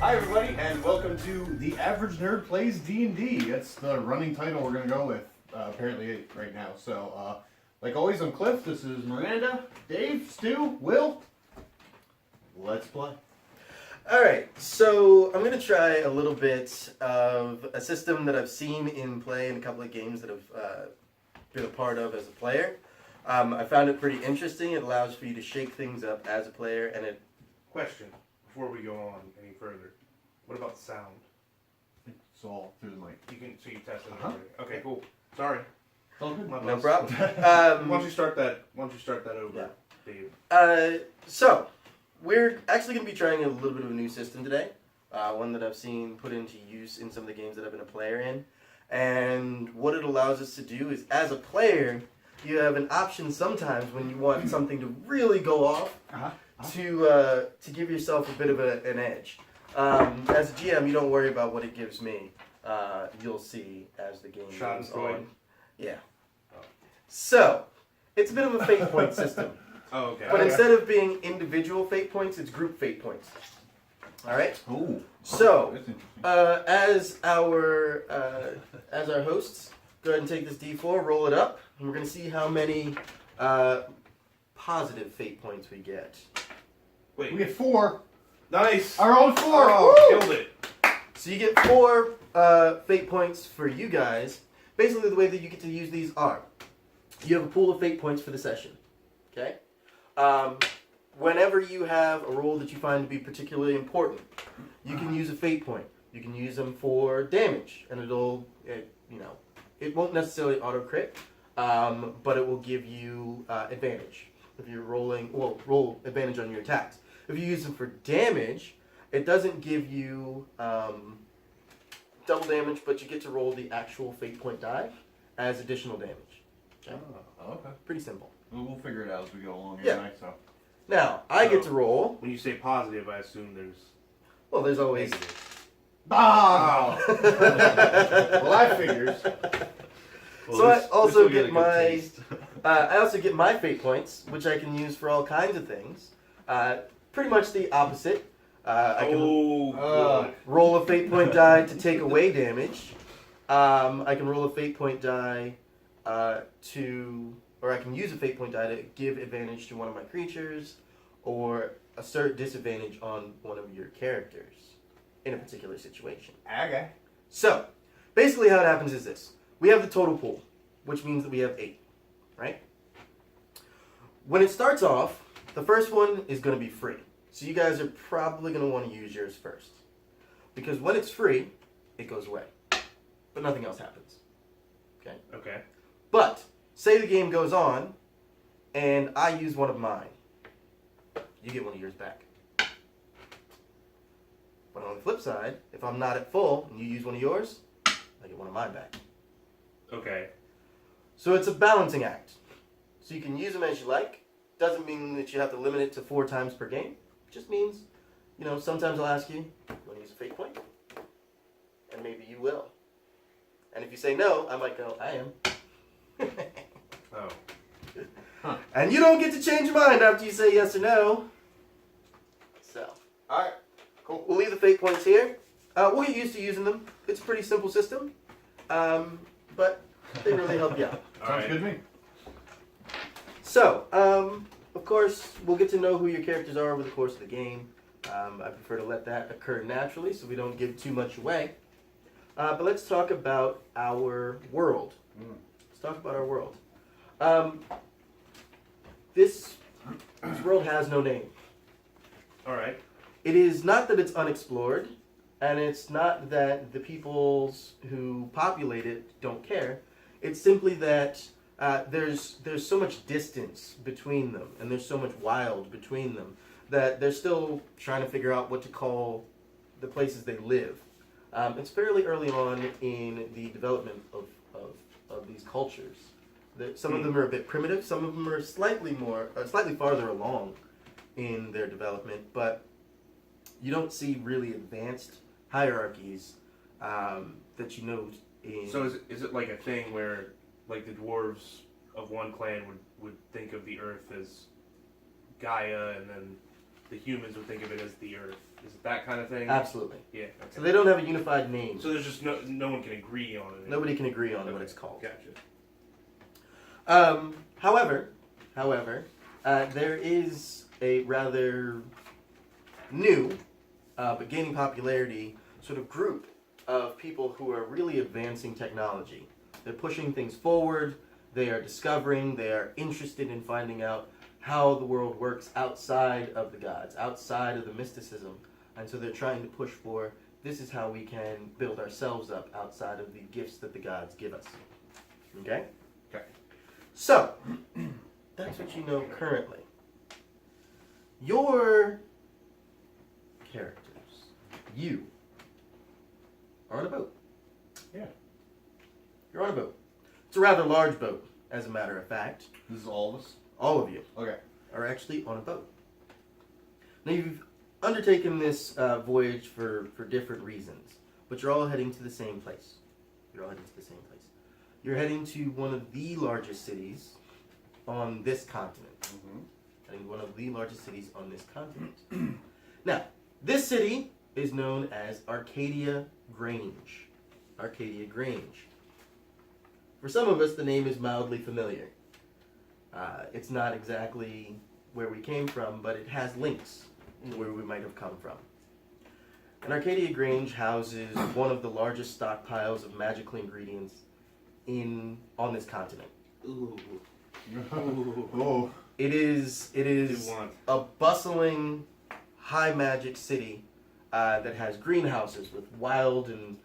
Hi everybody, and welcome to The Average Nerd Plays D&D. That's the running title we're going to go with, apparently, right now. So, like always, I'm Cliff. This is Miranda, Dave, Stu, Will. Let's play. Alright, so I'm going to try a little bit of a system that I've seen in play in a couple of games that I've been a part of as a player. I found it pretty interesting. It allows for you to shake things up as a player, and it... Question, before we go on any further. What about sound? It's all through the mic. So you tested it already. Okay, cool. Sorry. All good. No problem. Why don't you start that over, Dave? So, we're actually going to be trying a little bit of a new system today. One that I've seen put into use in some of the games that I've been a player in. And what it allows us to do is, as a player, you have an option sometimes when you want something to really go off to give yourself a bit of an edge. As a GM, you don't worry about what it gives me. You'll see as the game goes on. Yeah. So, it's a bit of a fate point system. Oh, okay. But instead of being individual fate points, it's group fate points. Alright? Ooh. So, That's interesting. as our hosts, go ahead and take this D4, roll it up, and we're going to see how many positive fate points we get. We Wait. get 4. Nice. Our own 4. Oh, Woo! killed it. So you get 4 fate points for you guys. Basically, the way that you get to use these are, you have a pool of fate points for the session. Okay? Whenever you have a roll that you find to be particularly important, you can use a fate point. You can use them for damage, and it won't necessarily auto crit, but it will give you advantage if you're roll advantage on your attacks. If you use them for damage, it doesn't give you double damage, but you get to roll the actual fate point die as additional damage. Okay? Okay. Pretty simple. We'll figure it out as we go along here Yeah. tonight, so. Now, I get to roll. When you say positive, I assume there's Well, there's always... negative. Ah! Well, that figures. So I also get my... I also get my fate points, which I can use for all kinds of things. Pretty much the opposite. I can roll a fate point die to take away damage. I can roll a fate point die or I can use a fate point die to give advantage to one of my creatures, or assert disadvantage on one of your characters in a particular situation. Okay. So, basically how it happens is this. We have the total pool, which means that we have 8, right? When it starts off, the first one is going to be free. So you guys are probably going to want to use yours first. Because when it's free, it goes away. But nothing else happens. Okay? Okay. But, say the game goes on, and I use one of mine. You get one of yours back. But on the flip side, if I'm not at full, and you use one of yours, I get one of mine back. Okay. So it's a balancing act. So you can use them as you like. Doesn't mean that you have to limit it to 4 times per game. It just means, sometimes I'll ask you, you want to use a fate point? And maybe you will. And if you say no, I might go, I am. Oh. Huh. And you don't get to change your mind after you say yes or no. So, Alright. Cool. we'll leave the fate points here. We'll get used to using them. It's a pretty simple system. But they really help you out. All Sounds right. good to me. So, of course, we'll get to know who your characters are over the course of the game. I prefer to let that occur naturally so we don't give too much away. But let's talk about our world. Let's talk about our world. This world has no name. All right. It is not that it's unexplored, and it's not that the peoples who populate it don't care. It's simply that there's so much distance between them, and there's so much wild between them, that they're still trying to figure out what to call the places they live. It's fairly early on in the development of these cultures. Some of them are a bit primitive, some of them are slightly farther along in their development, but you don't see really advanced hierarchies that you know in... So is it like a thing where, like, the dwarves of one clan would think of the earth as Gaia, and then the humans would think of it as the Earth. Is it that kind of thing? Absolutely. Yeah. So Okay. they don't have a unified name. So there's just no one can agree on it. Nobody can agree on what Okay. it's called. Gotcha. However, there is a rather new, but gaining popularity sort of group of people who are really advancing technology. They're pushing things forward. They are discovering. They are interested in finding out how the world works outside of the gods, outside of the mysticism. And so they're trying to push for, this is how we can build ourselves up outside of the gifts that the gods give us. Okay? Okay. So, that's what you know currently. Your characters, you, are on a boat. Yeah. You're on a boat. It's a rather large boat, as a matter of fact. This is all of us? All of you Okay. are actually on a boat. Now, you've undertaken this voyage for different reasons, but you're all heading to the same place. You're all heading to the same place. You're heading to one of the largest cities on this continent. Mm-hmm. Heading to one of the largest cities on this continent. Now, this city is known as Arcadia Grange. Arcadia Grange. For some of us, the name is mildly familiar. It's not exactly where we came from, but it has links to where we might have come from. And Arcadia Grange houses one of the largest stockpiles of magical ingredients on this continent. Ooh. Oh. It is You want. a bustling, high magic city that has greenhouses with wild and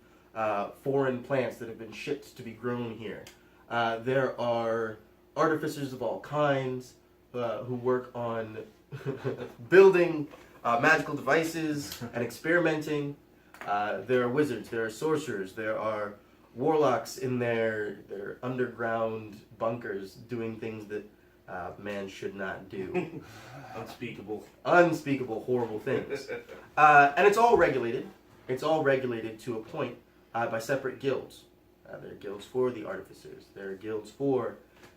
foreign plants that have been shipped to be grown here. There are artificers of all kinds who work on building magical devices and experimenting. There are wizards, there are sorcerers, there are warlocks in their underground bunkers doing things that man should not do. Unspeakable. Unspeakable, horrible things. And it's all regulated. It's all regulated to a point by separate guilds. There are guilds for the artificers. There are guilds for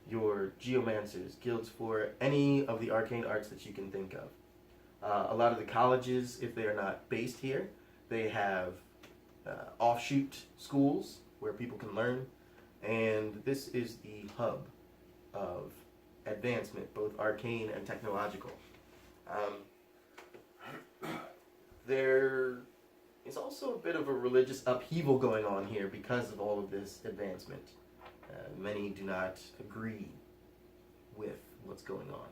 your geomancers. Guilds for any of the arcane arts that you can think of. A lot of the colleges, if they are not based here, they have offshoot schools where people can learn. And this is the hub of advancement, both arcane and technological. There is also a bit of a religious upheaval going on here because of all of this advancement. Many do not agree with what's going on.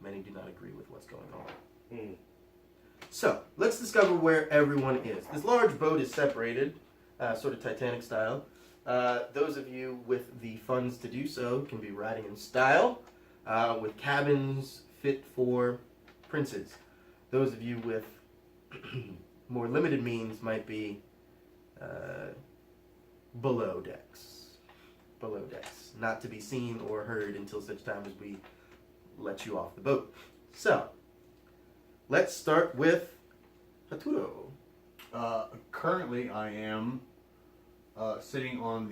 Many do not agree with what's going on. Hmm. So, let's discover where everyone is. This large boat is separated, sort of Titanic style. Those of you with the funds to do so can be riding in style, with cabins fit for princes. Those of you with more limited means might be below decks. Below decks. Not to be seen or heard until such time as we let you off the boat. So, let's start with Haturo. Currently, I am sitting on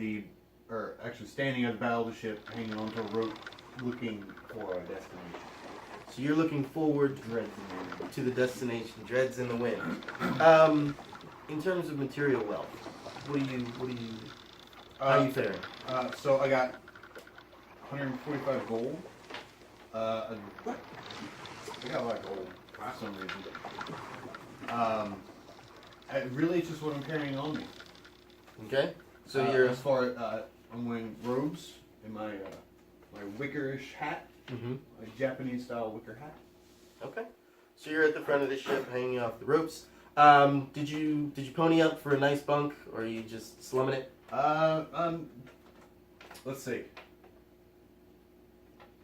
actually standing at the bow of the ship, hanging onto a rope, looking for a destination. So you're looking forward Dreads in the to the destination, Dreads in the Wind. In terms of material wealth, how are you faring? So I got 145 gold. I got a lot of gold for some reason. It's just what I'm carrying on me. Okay? So you're... as far as I'm wearing robes and my my wickerish hat, Mhm. my Japanese style wicker hat. Okay. So you're at the front of the ship hanging off the ropes. Did you pony up for a nice bunk, or are you just slumming it? Let's see.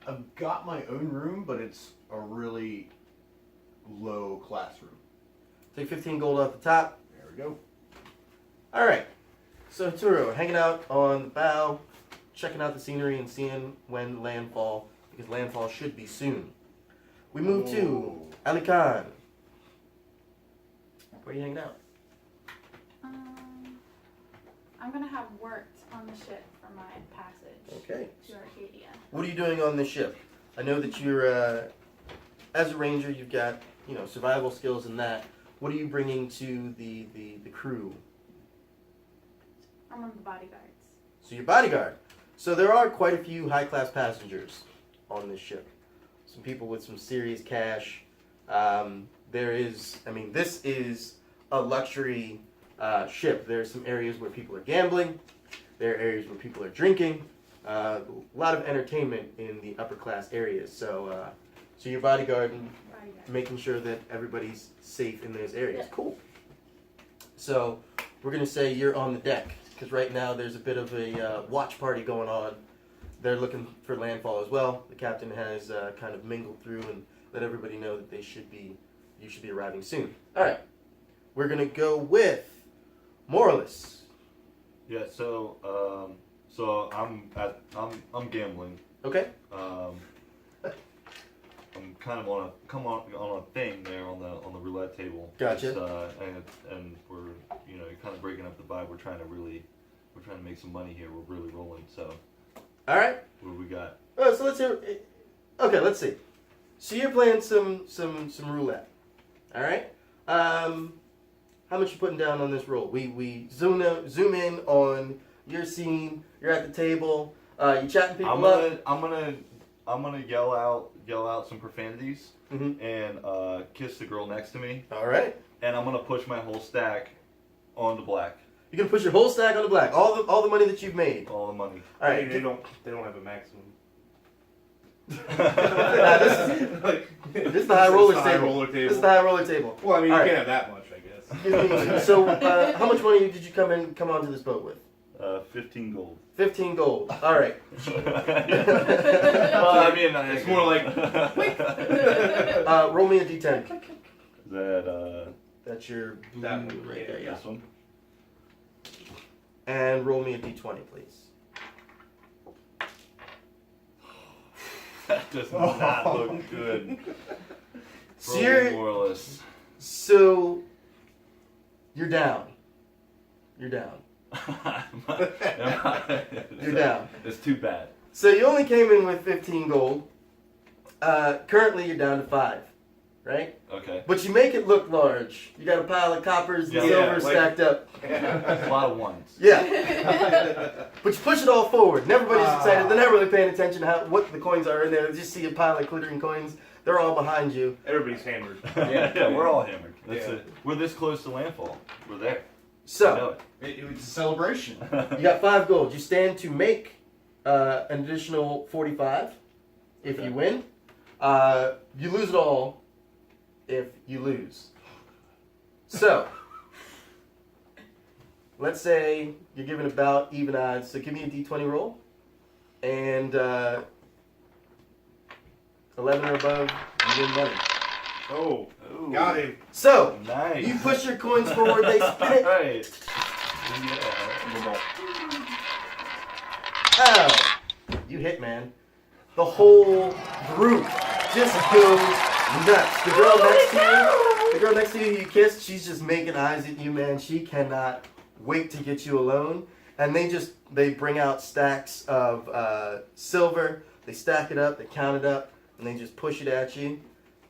I've got my own room, but it's a really low class room. Take 15 gold off the top. There we go. All right. So Turo, hanging out on the bow, checking out the scenery and seeing when landfall, because landfall should be soon. We move to Alican. Where are you hanging out? I'm gonna have worked on the ship for my passage Okay. to Arcadia. What are you doing on this ship? I know that you're, as a ranger, you've got survival skills and that. What are you bringing to the crew? I'm one of the bodyguards. So your bodyguard. So there are quite a few high-class passengers on this ship. Some people with some serious cash. This is a luxury ship. There are some areas where people are gambling. There are areas where people are drinking. A lot of entertainment in the upper-class areas. So your bodyguard making sure that everybody's safe in those areas. Yeah. Cool. So we're going to say you're on the deck, because right now there's a bit of a watch party going on. They're looking for landfall as well. The captain has kind of mingled through and let everybody know that you should be arriving soon. All right, we're going to go with Moralist. Yeah, so I'm gambling. Okay. I'm kind of on a thing there on the roulette table. Gotcha. And we're kind of breaking up the vibe. We're trying to make some money here. We're really rolling. So. All right. What do we got? So let's hear. Okay, let's see. So you're playing some roulette. All right. How much you putting down on this roll? We zoom in on your scene. You're at the table. You chatting people up. I'm gonna yell out some profanities Mhm. and kiss the girl next to me. All right. And I'm gonna push my whole stack onto black. You're gonna push your whole stack on the black. All the money that you've made. All the money. All right. They don't have a maximum. This is the high roller It's the high table. roller table. This is the high roller table. Well, I mean, you All right. can't have that much, I guess. So, how much money did you come onto this boat with? 15 gold. 15 gold. All right. Well, I mean, It's more like Roll me a d10. that. That's your blue That one, right there. Yeah. This one. And roll me a d20, please. That does not look good. So you're, Moralist. so you're down. You're down. You're down. It's too bad. So you only came in with 15 gold. Currently you're down to 5, right? Okay. But you make it look large. You got a pile of coppers and Yeah, silver like- stacked up. A lot of ones. Yeah. But you push it all forward, and everybody's excited. They're not really paying attention to what the coins are in there. They just see a pile of glittering coins. They're all behind you. everybody's hammered. Yeah, we're all hammered. That's Yeah. it. We're this close to landfall. We're there. I So know It was a celebration. you got 5 gold. You stand to make an additional 45 if Okay. you win. You lose it all if you lose. So let's say you're given about even odds. So give me a d20 roll, and 11 or above, you win money. Oh, Ooh, got him. So Nice. you push your coins forward. They spin it. Right. Oh, you hit, man. The whole group just goes nuts. The girl next to you, you kissed, she's just making eyes at you, man. She cannot wait to get you alone. And they bring out stacks of silver. They stack it up, they count it up, and they just push it at you.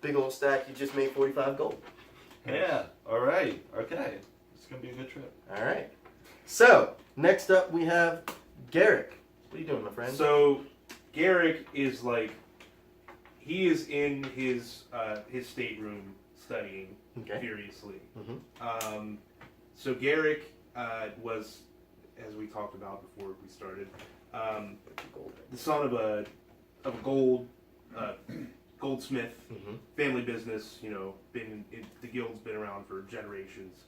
Big old stack. You just made 45 gold. Yeah. All right. Okay. It's gonna be a good trip. All right. So next up we have Garrick. What are you doing, my friend? So, Garrick is he is in his stateroom studying Okay. furiously. Mhm. So Garrick was, as we talked about before we started, the son of a goldsmith, Mhm. family business. The guild's been around for generations,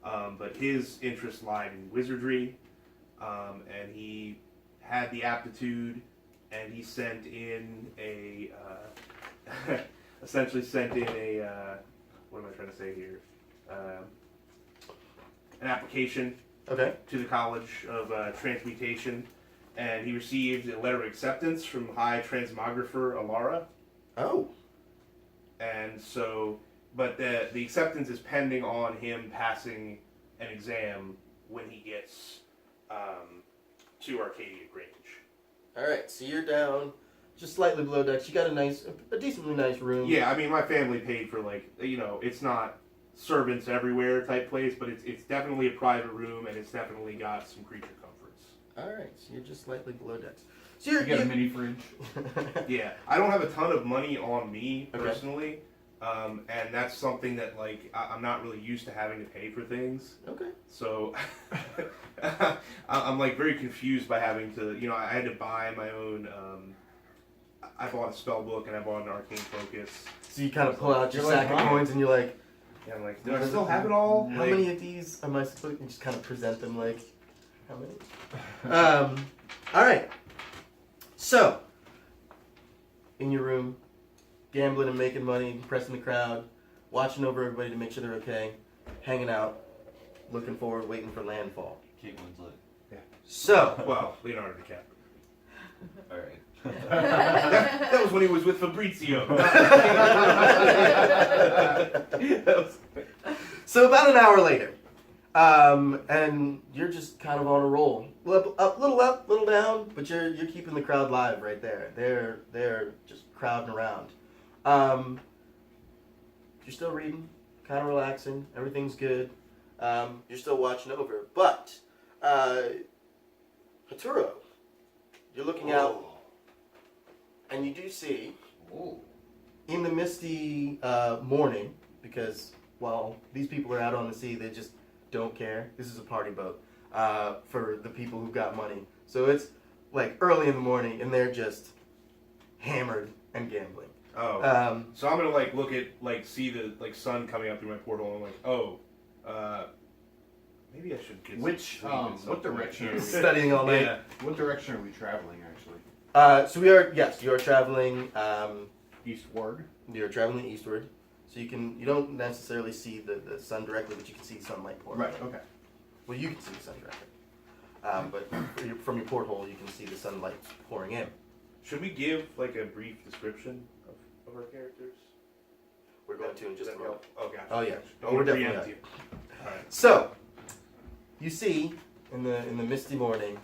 but his interest lied in wizardry, and he had the aptitude, and he sent in a essentially sent in a what am I trying to say here? An application Okay. to the College of Transmutation, and he received a letter of acceptance from High Transmographer Alara. Oh. And so, but the acceptance is pending on him passing an exam when he gets to Arcadia Grange. All right, so you're down just slightly below decks. You got a decently nice room. Yeah, I mean, my family paid for like, it's not servants everywhere type place, but it's definitely a private room, and it's definitely got some creature comforts. All right, so you're just slightly below decks. So You got a mini fridge. Yeah, I don't have a ton of money on me Okay. personally, and that's something that like I'm not really used to having to pay for things. Okay. So I'm like very confused by having to, I had to buy my own. I bought a spell book and I bought an arcane focus. So you kind of pull out your You're like, sack of huh? coins and you're like, And I'm like, do I still have it all? how Like, many of these am I supposed to just kind of present them like, how many? All right. So, in your room, gambling and making money, impressing the crowd, watching over everybody to make sure they're okay, hanging out, looking forward, waiting for landfall. Kate Winslet. So, well, Leonardo DiCaprio. All right. That was when he was with Fabrizio. so about an hour later, and you're just kind of on a roll, up, little down, but you're keeping the crowd live right there. They're just crowding around. You're still reading, kind of relaxing. Everything's good. You're still watching over, but Haturo, you're looking out, and you do see in the misty morning, because while these people are out on the sea, they just don't care. This is a party boat for the people who've got money. So it's like early in the morning, and they're just hammered and gambling. Oh. So I'm gonna like look at see the sun coming up through my portal, and I'm like, maybe I should get Which, some sleep at some what point direction here. are we- Studying all night. Yeah. What direction are we traveling, actually? So you are traveling. Eastward. You're traveling eastward, so you don't necessarily see the sun directly, but you can see sunlight pouring. Right, okay. Well, you can see the sun directly, but from your porthole, you can see the sunlight pouring in. Should we give like a brief description of our characters? We're going to in just a Does that moment. help? Oh, gotcha. Oh, yeah. Don't We're want to definitely preempt you. All right. So, you see in the misty morning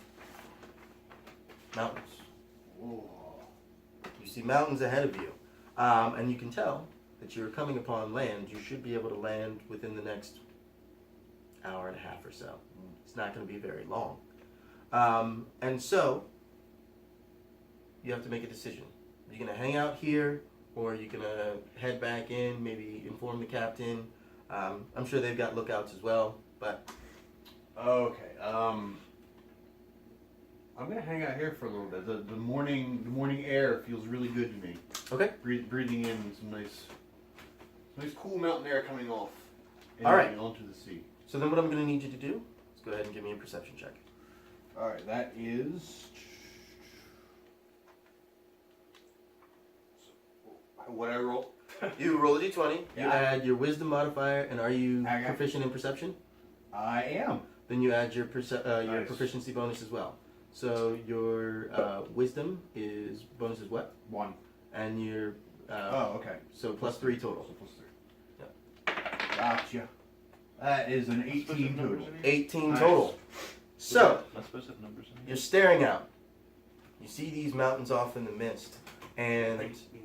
mountains. You see mountains ahead of you, and you can tell that you're coming upon land. You should be able to land within the next hour and a half or so. It's not going to be very long, and so you have to make a decision. Are you going to hang out here, or are you going to head back in? Maybe inform the captain. I'm sure they've got lookouts as well, but Okay, I'm gonna hang out here for a little bit. The morning air feels really good to me. okay. Breathing in some nice cool mountain air coming off. All right. Onto the sea. So then what I'm going to need you to do is go ahead and give me a perception check. All right, that is. What I roll? You roll a d20, you Yeah. add your wisdom modifier, and are you I got- proficient in perception? I am. Then you add your Nice. proficiency bonus as well. So your wisdom is bonus is what? 1. And your Oh, okay. so plus 3 total. So plus 3. Gotcha. That is an 18 total. 18 Nice. total. So Not supposed to have numbers in you're here. staring out. You see these mountains off in the mist, and Means you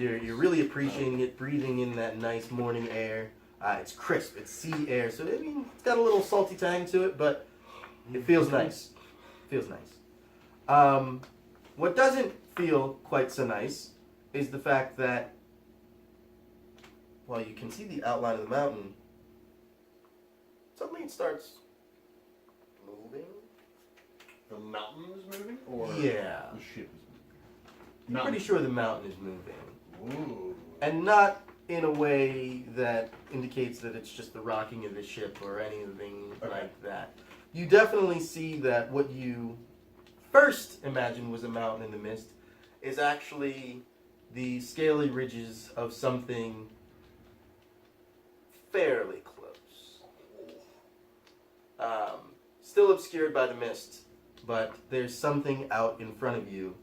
have- you're really appreciating it, breathing in that nice morning air. It's crisp, it's sea air, so it's got a little salty tang to it, but it feels nice. Feels nice. What doesn't feel quite so nice is the fact that while you can see the outline of the mountain, suddenly it starts moving. The mountain is moving? Or Yeah. the ship is moving? I'm pretty sure the mountain is moving. Ooh. And not in a way that indicates that it's just the rocking of the ship or anything Okay. like that. You definitely see that what you first imagined was a mountain in the mist is actually the scaly ridges of something fairly close. Still obscured by the mist, but there's something out in front of you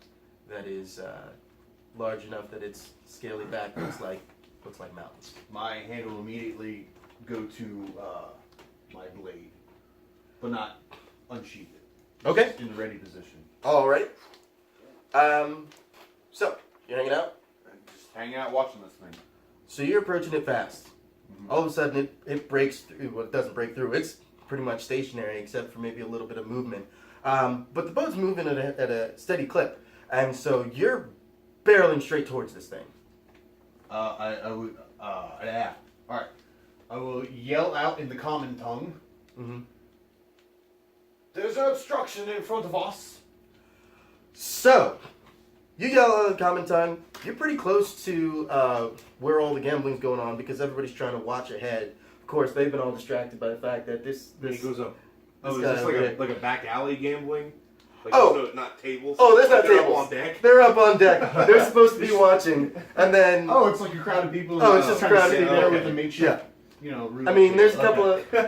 that is large enough that its scaly back looks like mountains. My hand will immediately go to my blade, but not unsheath it. Okay. Just in ready position. All right. So, you're hanging out? Just hanging out watching this thing. So you're approaching it fast. Mhm. All of a sudden, it breaks through. Well, it doesn't break through. It's pretty much stationary, except for maybe a little bit of movement. But the boat's moving at a steady clip, and so you're barreling straight towards this thing. I would, yeah. Alright. I will yell out in the common tongue. Mm-hmm. There's an obstruction in front of us. So, you yell out in common tongue. You're pretty close to where all the gambling's going on because everybody's trying to watch ahead. Of course, they've been all distracted by the fact that this Then he goes up. this Oh, is guy this over here- like a back alley gambling? Like, Oh. so not tables. Oh, there's not They're up tables. on deck. They're up on deck. They're supposed to be watching, and then Oh, it's like a crowd of people. Oh, it's just a trying to crowd of sit people. there Okay. with a makeshift, yeah. you know, room. I mean, there's a Okay. couple of We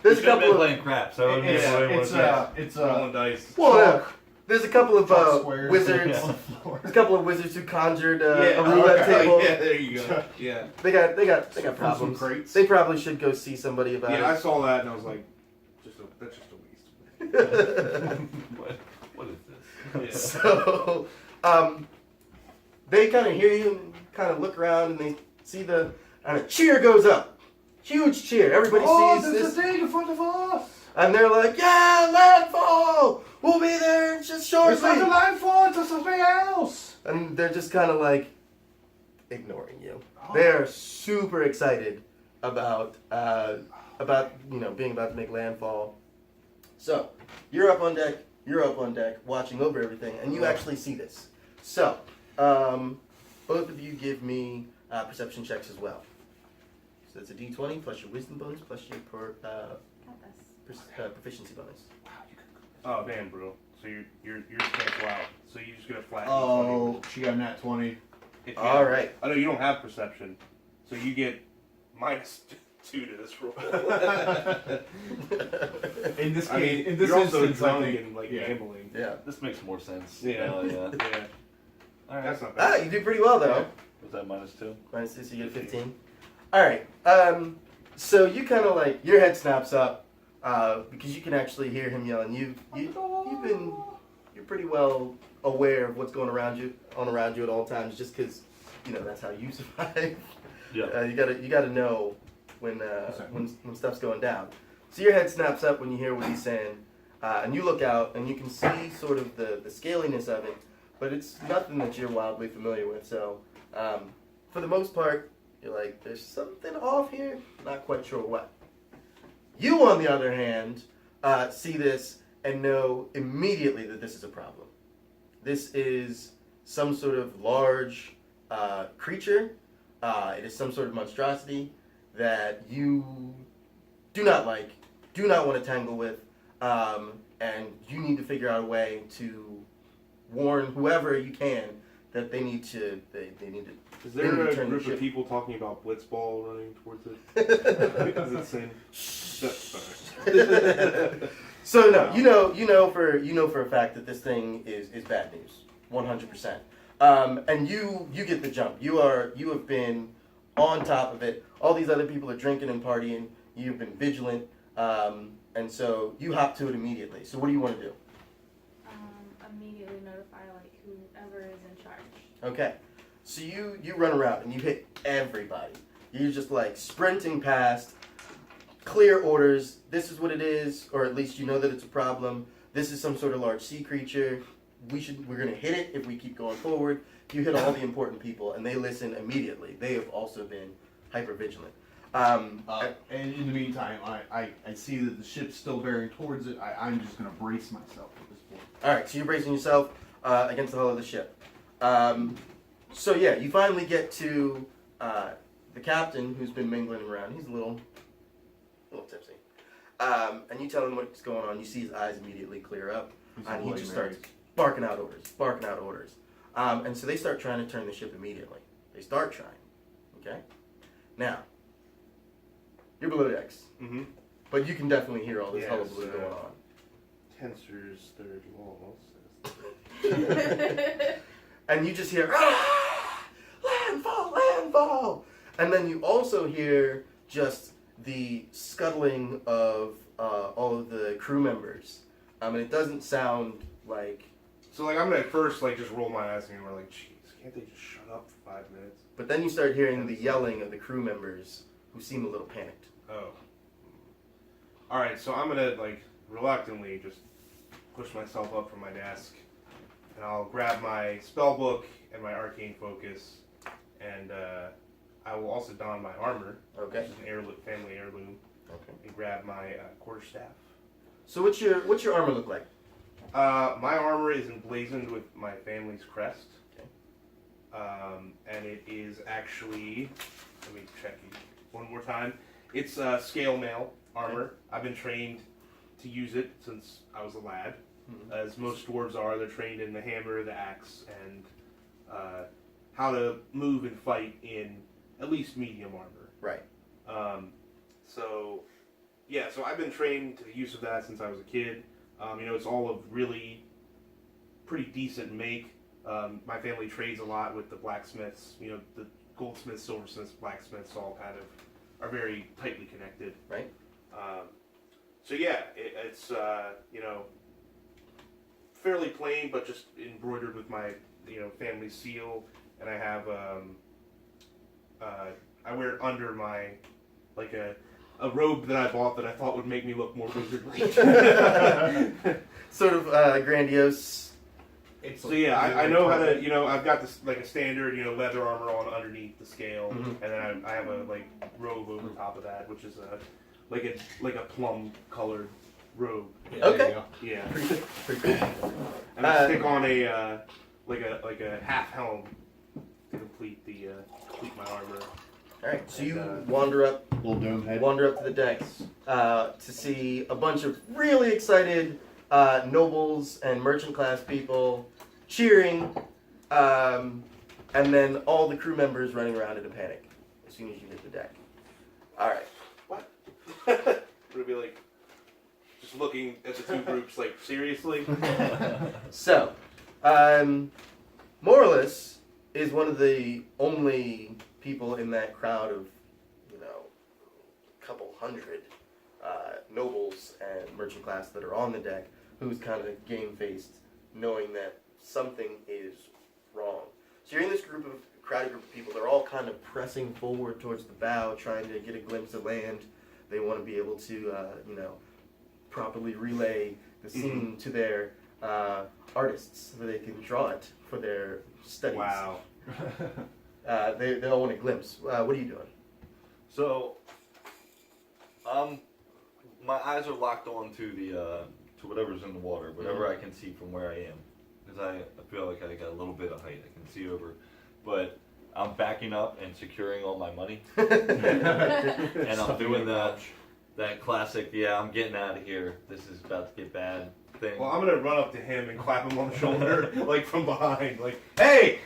there's a should have couple been of playing craps. I wouldn't It's be able to it's win. it's Rolling dice. well, yeah. There's a couple of chalk squares wizards. on the floor. There's a couple of wizards who conjured a Yeah, roulette okay. table. Yeah, there you go. Yeah. They got Some problems. crates. They probably should go see somebody about Yeah, I it. saw that and I was like, that's just a waste. What is this? Yeah. So, they kind of hear you and kind of look around and they see and a cheer goes up. Huge cheer. Everybody sees this. thing in front of us. And they're like, yeah, landfall! We'll be there just shortly! It's not a landfall, it's something else. And they're just kind of like ignoring you. They're super excited about being about to make landfall. So, you're up on deck, watching over everything, and you actually see this. So, both of you give me perception checks as well. So it's a d20 plus your wisdom bonus plus your Got this. proficiency bonus. Oh damn, bro. So you're just cancel out. So you just get a flat. Oh, she got a nat 20. If you All have- right. I know you don't have perception, so you get -2 to this roll. In this I mean, in this you're also instance, I drunk think, and like yeah. gambling. Yeah. This makes more sense. Yeah. Now, yeah. Yeah, All right. that's not Ah, bad. you do pretty well though. Was that -2? Minus 2, so you get 15. All right. So you kind of like your head snaps up because you can actually hear him yelling. You're pretty well aware of what's going around you at all times, just because that's how you survive. Yeah. You gotta know when stuff's going down. So your head snaps up when you hear what he's saying, and you look out and you can see sort of the scaliness of it, but it's nothing that you're wildly familiar with. So for the most part, you're like, there's something off here, not quite sure what. You, on the other hand, see this and know immediately that this is a problem. This is some sort of large creature. It is some sort of monstrosity that you do not like, do not want to tangle with, and you need to figure out a way to warn whoever you can that they need to. Is there Then you a turn the group ship. of people talking about blitzball running towards it? Is it saying? Sorry. So no, you know for a fact that this thing is bad news, 100%. And you get the jump. You have been on top of it. All these other people are drinking and partying. You've been vigilant, and so you hop to it immediately. So what do you want to do? Immediately notify whoever is in charge. Okay, so you run around and you hit everybody. You're just like sprinting past. Clear orders. This is what it is, or at least you know that it's a problem. This is some sort of large sea creature. We're gonna hit it if we keep going forward. You hit all the important people, and they listen immediately. They have also been hyper vigilant. And in the meantime, I see that the ship's still bearing towards it. I'm just going to brace myself at this point. All right, so you're bracing yourself against the hull of the ship. So yeah, you finally get to the captain, who's been mingling around. He's a little tipsy, and you tell him what's going on. You see his eyes immediately clear up, He's and he Bloody just Mary. starts barking out orders. And so they start trying to turn the ship immediately. They start trying. Okay, now you're below decks, Mm-hmm. but you can definitely hear all this Yes, hullabaloo going on. Tensor's third law And you just hear, ah, landfall, and then you also hear just the scuttling of all of the crew members. And it doesn't sound like So like I'm gonna at first like just roll my eyes and we're like, jeez, can't they just shut up for 5 minutes? But then you start hearing the yelling of the crew members who seem a little panicked. Oh. All right, so I'm gonna like reluctantly just push myself up from my desk, and I'll grab my spell book and my arcane focus, and I will also don my armor, Okay. which is an heirloom, family heirloom, Okay. and grab my quarterstaff. So what's your armor look like? My armor is emblazoned with my family's crest, Okay. and it is actually. Let me check it one more time. It's scale mail armor. I've been trained to use it since I was a lad. As most dwarves are, they're trained in the hammer, the axe, and how to move and fight in at least medium armor. Right. So I've been trained to the use of that since I was a kid. It's all of really pretty decent make. My family trades a lot with the blacksmiths. The goldsmiths, silversmiths, blacksmiths all kind of are very tightly connected. Right. It's fairly plain, but just embroidered with my family seal, and I have I wear it under my like a robe that I bought that I thought would make me look more wizardly. Sort of grandiose. It's So yeah, I know how to, I've got this like a standard, leather armor on underneath the scale, Mhm. and then I have a like robe over top of that, which is like a plum colored robe. Yeah, Okay. there you go. Yeah, Pretty cool. and I stick on a like a half helm to complete my armor. All right. So you And, wander up Little dome head. to the decks to see a bunch of really excited nobles and merchant class people cheering, and then all the crew members running around in a panic as soon as you hit the deck. All right. It'll be like just looking at the two groups like seriously. So, Morlus is one of the only people in that crowd of, a couple hundred nobles and merchant class that are on the deck who's kind of game-faced, knowing that something is wrong. So you're in this crowded group of people. They're all kind of pressing forward towards the bow, trying to get a glimpse of land. They want to be able to, properly relay the scene to their artists so they can draw it for their studies. Wow. They all want a glimpse. What are you doing? So, my eyes are locked on to to whatever's in the water, whatever I can see from where I am, because I feel like I got a little bit of height. I can see over, but I'm backing up and securing all my money, and I'm doing that classic. Yeah, I'm getting out of here. This is about to get bad thing. Well, I'm gonna run up to him and clap him on the shoulder, like from behind, like, "Hey!"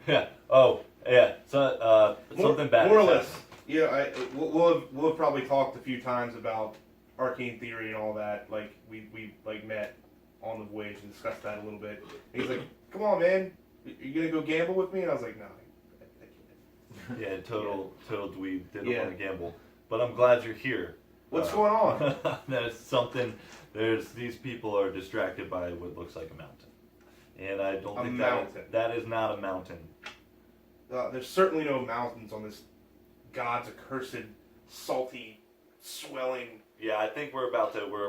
Yeah. Oh, yeah. So, something bad. More or has less. happened. Yeah, we'll have probably talked a few times about arcane theory and all that. Like we like met on the voyage and discussed that a little bit. And he's like, "Come on, man, you gonna go gamble with me?" And I was like, "No, I can't." Yeah, total dweeb. Didn't Yeah. want to gamble, but I'm glad you're here. What's going on? There's something. These people are distracted by what looks like a mountain, and I don't A think mountain. that is not a mountain. There's certainly no mountains on this God's accursed, salty, swelling. Yeah, I think we're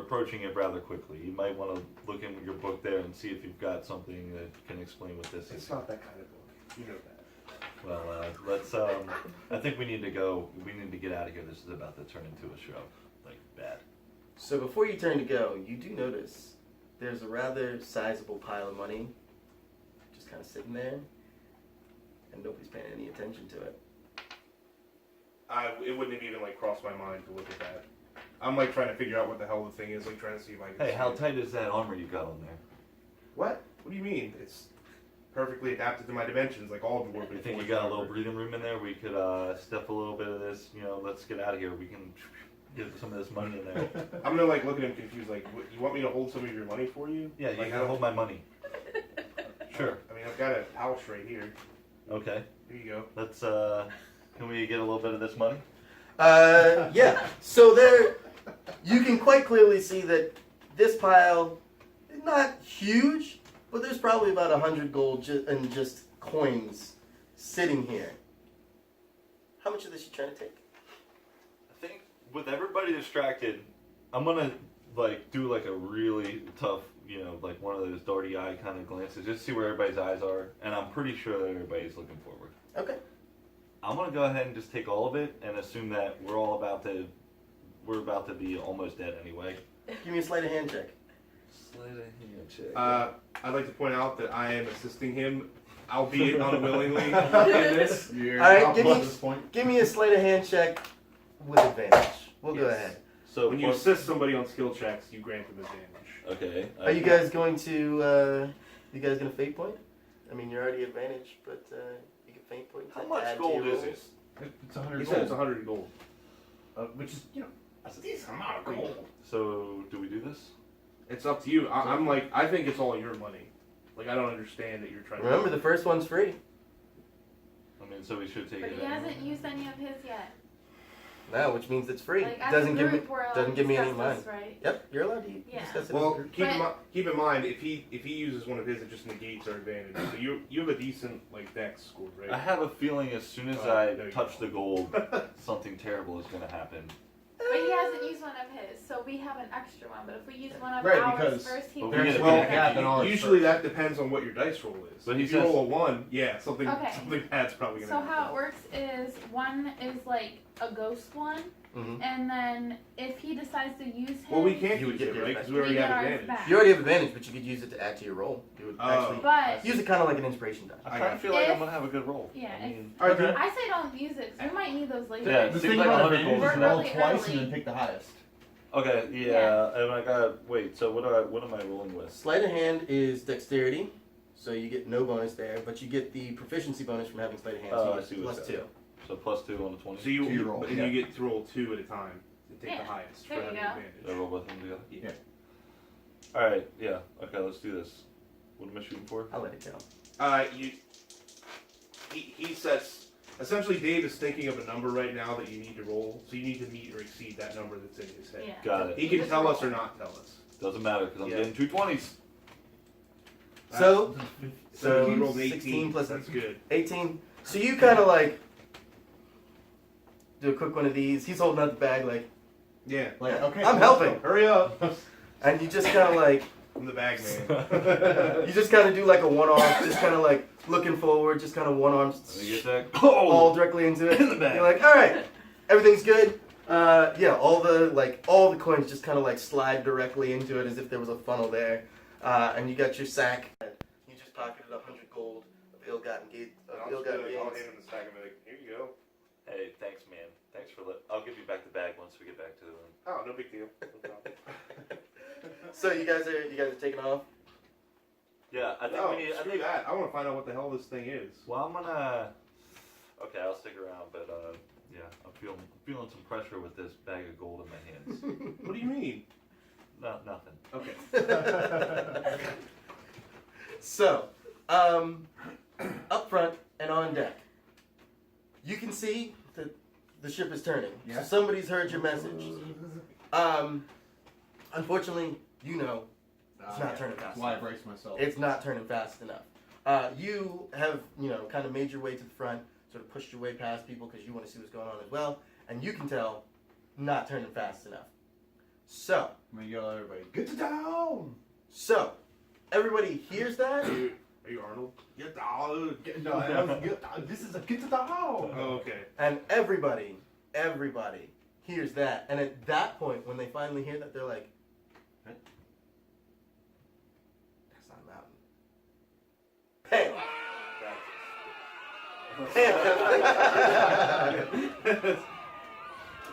approaching it rather quickly. You might want to look in your book there and see if you've got something that can explain what this It's is. not that kind of book. You know that. Well, let's. I think we need to go. We need to get out of here. This is about to turn into a show, like bad. So before you turn to go, you do notice there's a rather sizable pile of money just kind of sitting there, and nobody's paying any attention to it. It wouldn't have even like crossed my mind to look at that. I'm like trying to figure out what the hell the thing is, like trying to see if I can. Hey, see how it. tight is that armor you got on there? What? What do you mean? It's perfectly adapted to my dimensions, like all dwarven. You think you forged got a armor. little breathing room in there? We could step a little bit of this. Let's get out of here. We can get some of this money in there. I'm gonna like look at him confused, like, what, you want me to hold some of your money for you? Yeah, you Like, can hold my money. Sure. I mean, I've got a pouch right here. Okay. Here you go. Let's. Can we get a little bit of this money? Yeah. So there, you can quite clearly see that this pile is not huge, but there's probably about 100 gold and just coins sitting here. How much of this you trying to take? I think with everybody distracted, I'm gonna like do like a really tough, like one of those darty eye kind of glances, just see where everybody's eyes are, and I'm pretty sure that everybody's looking forward. Okay. I'm gonna go ahead and just take all of it and assume that we're about to be almost dead anyway. Give me a sleight of hand check. Sleight of hand check. I'd like to point out that I am assisting him, albeit unwillingly, in this. You're All right, up give at me- this point. Give me a sleight of hand check with advantage. We'll go Yes. ahead. So When you assist somebody on skill checks, you grant them advantage. okay. Are you guys going to? You guys gonna fate point? I mean, you're already advantage, but you can fate point. How to much add to gold your is rolls. this? It's 100 He gold. said it's 100 gold. Which is, that's a decent amount of gold. So do we do this? It's up to you. I'm like, I think it's all your money. Like, I don't understand that you're trying Remember, to. the first one's free. I mean, so we should take But it. he anyway. hasn't used any of his yet. No, which means it's free. Like, as Doesn't a give me. group, we're allowed doesn't to give me any discuss money. this, right? Yep, you're allowed to Yeah. discuss it. Well, with keep in mind if he uses one of his, it just negates our advantage. So you have a decent like dex score, right? I have a feeling as soon as Oh, I there you touch go. the gold, something terrible is going to happen. But he hasn't used one of his, so we have an extra one. But if we use one of Right, ours because first, he But can we use get a well, big gap in ours usually first. that depends on what your dice roll is. But he if you says- roll a 1, yeah, something Okay. bad's probably gonna So happen. how it works is one is like a ghost one, Mhm. and then if he decides to use his, Well, we can't You would use get it, yours right? back. Because we already We get have ours advantage. back. You already have advantage, but you could use it to add to your roll. You would Oh. actually But use it kind of like an inspiration die. I I kind of got feel like I'm If- going to have a good roll. yeah, I mean, All right, Okay. I say don't use it 'cause we might need those later. Yeah, The seems thing like about 100 advantage gold is is We're roll really twice early. and then pick the highest. okay, yeah, and I got, wait, so what am I rolling with? Sleight of hand is dexterity, so you get no bonus there, but you get the proficiency bonus from having sleight of hand. So Oh, you I get see what's plus that. 2. So plus 2 on the 20. So you, To your roll, and yeah. you get to roll 2 at a time and take the Yeah, highest there for you having go. advantage. I roll both of them together? Yeah. Alright, yeah, okay, let's do this. What am I shooting for? I'll let it go. He sets. Essentially, Dave is thinking of a number right now that you need to roll, so you need to meet or exceed that number that's in his head. Yeah. Got it. He can Just tell roll. us or not tell us. Doesn't matter because I'm Yeah. getting 2 20s. So, So So, you rolled an 16 18 plus- That's good. 18. So you kind of like do a quick one of these. He's holding out the bag like, Yeah. Like, okay, I'm helping. Hurry up. and you just kind of like, I'm the bag man. you just kind of do like a one arm, just kind of like looking forward, just kind of one arm, Let me get that. all directly into it. In the bag. You're like, all right, everything's good. Yeah, all the coins just kind of like slide directly into it as if there was a funnel there. And you got your sack. You just pocketed 100 gold of ill-gotten gains. I'll hand him the sack and be like, here you go. Hey, thanks, man. Thanks for I'll give you back the bag once we get back to the room. Oh, no big deal. No problem. So you guys are taking off. Yeah, I think No, we need. I screw think. that. I want to find out what the hell this thing is. Well, I'm gonna. Okay, I'll stick around, but yeah, I'm feeling some pressure with this bag of gold in my hands. What do you mean? No, nothing. Okay. So, up front and on deck, you can see that the ship is turning. Yeah. So somebody's heard your message. Unfortunately, you know it's not turning fast That's why I enough. brace myself. It's not turning fast enough. You have, kind of made your way to the front, sort of pushed your way past people because you want to see what's going on as well, and you can tell, not turning fast enough. So, I'm gonna yell at everybody, get to down! everybody hears that. Are you Arnold? Get down. This is a get to down! Oh, okay. And everybody hears that. And at that point, when they finally hear that, they're like, "Huh? That's not a mountain." Bam!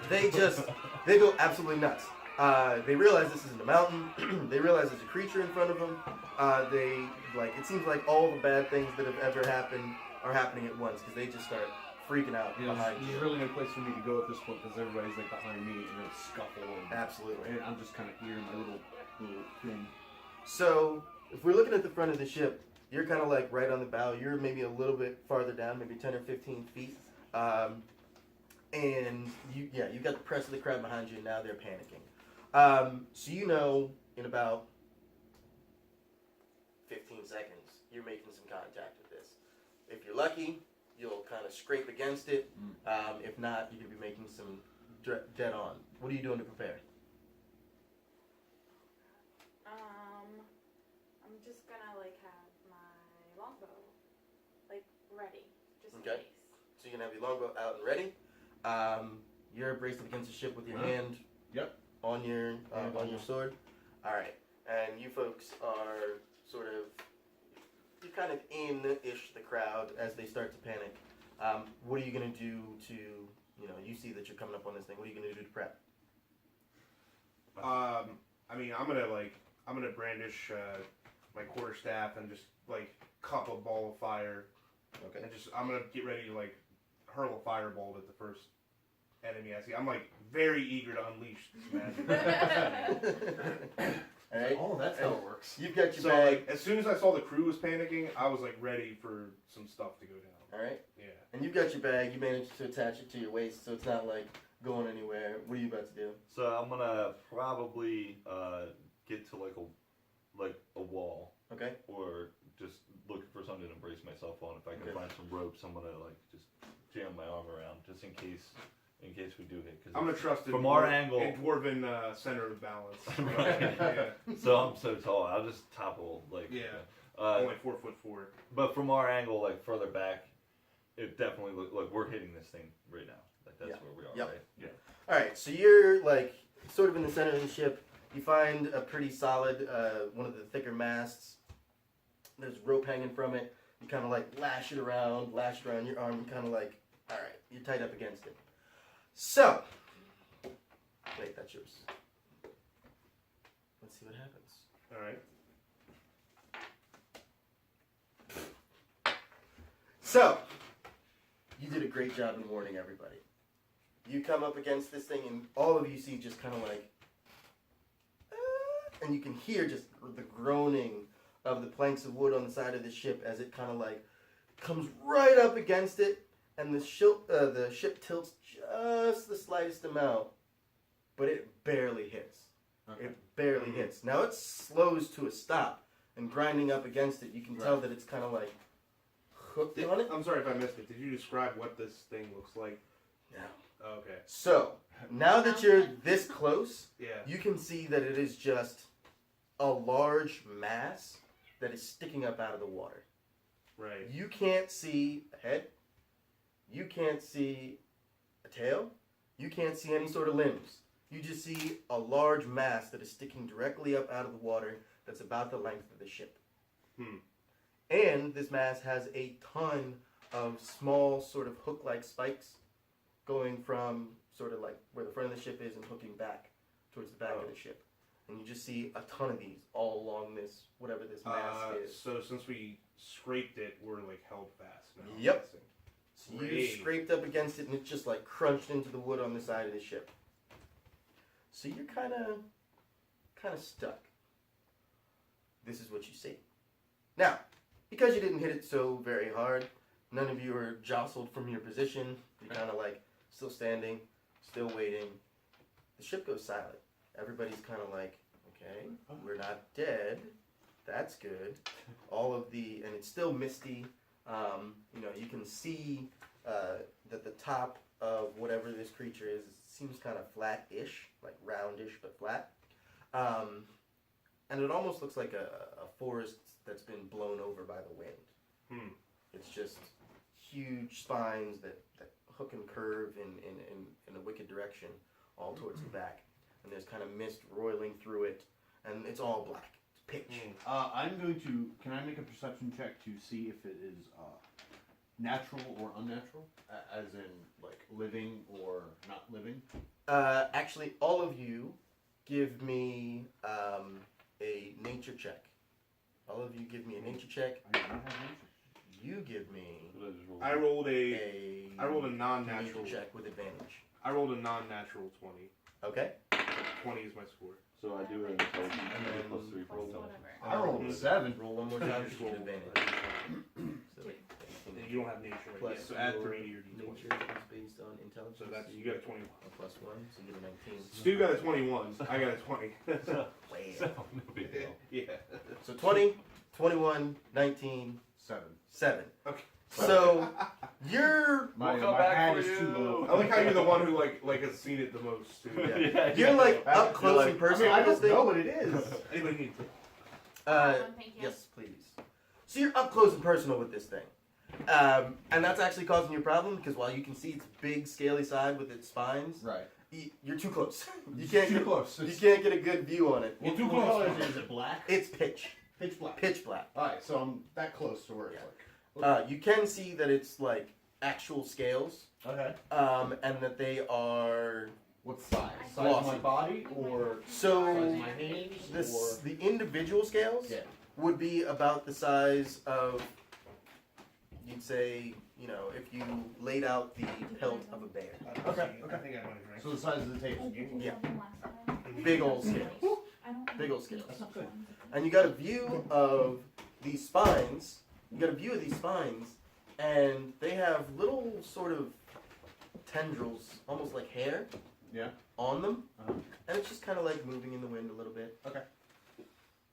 They go absolutely nuts. They realize this isn't a mountain. They realize there's a creature in front of them. It seems like all the bad things that have ever happened are happening at once because they just start freaking out behind you. There's really no place for me to go at this point because everybody's like behind me and there's scuffle and, Absolutely. and I'm just kind of here in my little thing. So, if we're looking at the front of the ship, you're kind of like right on the bow. You're maybe a little bit farther down, maybe 10 or 15 feet. And you've got the press of the crowd behind you, and now they're panicking. So in about 15 15 seconds, you're making some contact with this. If you're lucky, you'll kind of scrape against it. If not, you could be making some dead on. What are you doing to prepare? I'm just gonna like have my longbow like ready, just in Okay. case. So you're gonna have your longbow out and ready. You're braced up against the ship with your hand Yep. on your sword. All right, and you folks are sort of you're kind of in-ish the crowd as they start to panic. What are you gonna do to you see that you're coming up on this thing? What are you gonna do to prep? I mean, I'm gonna brandish my quarterstaff and just like cup a ball of fire, Okay. and I'm gonna get ready to like hurl a firebolt at the first enemy I see. I'm like very eager to unleash this magic. All right. Oh, that's how it works. You've got your So bag. like as soon as I saw the crew was panicking, I was like ready for some stuff to go down. All right. Yeah. And you've got your bag. You managed to attach it to your waist, so it's not like going anywhere. What are you about to do? So I'm gonna probably get to like a wall, Okay. or just looking for something to brace myself on. If I can Okay. find some ropes, I'm gonna like just jam my arm around just in case we do hit. Cause I'm gonna trust it from our angle. in dwarven center of balance. Right. Yeah. So I'm so tall, I'll just topple like. Yeah. I'm Uh, like 4'4". but from our angle, like further back, it definitely look we're hitting this thing right now. Like that's Yeah. where we are, Yep. right? Yeah. All right. So you're like sort of in the center of the ship. You find a pretty solid one of the thicker masts. There's rope hanging from it. You kind of like lash it around your arm. You kind of like, all right, you're tied up against it. So, wait, that's yours. Let's see what happens. All right. So, you did a great job in warning everybody. You come up against this thing, and all of you see just kind of like, and you can hear just the groaning of the planks of wood on the side of the ship as it kind of like comes right up against it, and the ship tilts just the slightest amount, but it barely hits. Okay. It barely hits. Now it slows to a stop, and grinding up against it, you can tell that it's kind of like hooked on it. I'm sorry if I missed it. Did you describe what this thing looks like? No. Oh, okay. So, now that you're this close, Yeah. you can see that it is just a large mass that is sticking up out of the water. Right. You can't see a head. You can't see a tail. You can't see any sort of limbs. You just see a large mass that is sticking directly up out of the water that's about the length of the ship. And this mass has a ton of small sort of hook-like spikes going from sort of like where the front of the ship is and hooking back towards the back of the ship. And you just see a ton of these all along this, whatever this mass is. So since we scraped it, we're like held fast now. I'm Yep. guessing. So you Great. scraped up against it and it's just like crunched into the wood on the side of the ship. So you're kind of stuck. This is what you see. Now, because you didn't hit it so very hard, none of you are jostled from your position. You're kind of like still standing, still waiting. The ship goes silent. Everybody's kind of like, okay, we're not dead. That's good. And it's still misty. You can see that the top of whatever this creature is seems kind of flat-ish, like roundish but flat. And it almost looks like a forest that's been blown over by the wind. It's just huge spines that hook and curve in a wicked direction, all towards the back. And there's kind of mist roiling through it, and it's all black. It's pitch. I'm going to. Can I make a perception check to see if it is natural or unnatural, as in like living or not living? Actually, all of you give me a nature check. All of you give me a nature check. I do not have nature. You give me What did I just roll? I rolled a a non-natural. nature check with advantage. I rolled a non-natural 20. Okay. 20 is my score. So I do an intelligence And then plus 3 for Plus intelligence. whatever. I rolled a 7. Roll one more time to get advantage. So, You don't have nature right Plus yet, so add your 3 to your d20. nature is based on intelligence. So that's you got a 21. a plus 1, so you get a 19. Stu got a 21. I got a 20. Wow. So no big deal. yeah. So 20 21, 19, 7. 7. Okay. So you're My, We'll come my back hat for is too you. low. I like how you're the one who like has seen it the most. Too. Yeah. You're like up close like- and I personal mean, I with this don't thing. know what it is. Anybody need to? Thank you. Yes, please. So you're up close and personal with this thing. And that's actually causing you a problem because while you can see its big scaly side with its spines, Right. you're too close. You It's can't too get, close. you can't get a good view on it. Well, What color is it? Is it black? It's pitch black. pitch black. Alright, so I'm that close to where it's Yeah. like. You can see that it's like actual scales, Okay. and that they are What size? Size of Glossy. my body or so. Size of my hands? This, Or... the individual scales Yeah. would be about the size of, you'd say, if you laid out the pelt of a bear. Okay, I think I might drink. so the size of the table. Yeah. Big old scales. Big old scales. That's not good. And you got a view of these spines. And they have little sort of tendrils, almost like hair, Yeah. on them. Uh-huh. And it's just kind of like moving in the wind a little bit. Okay.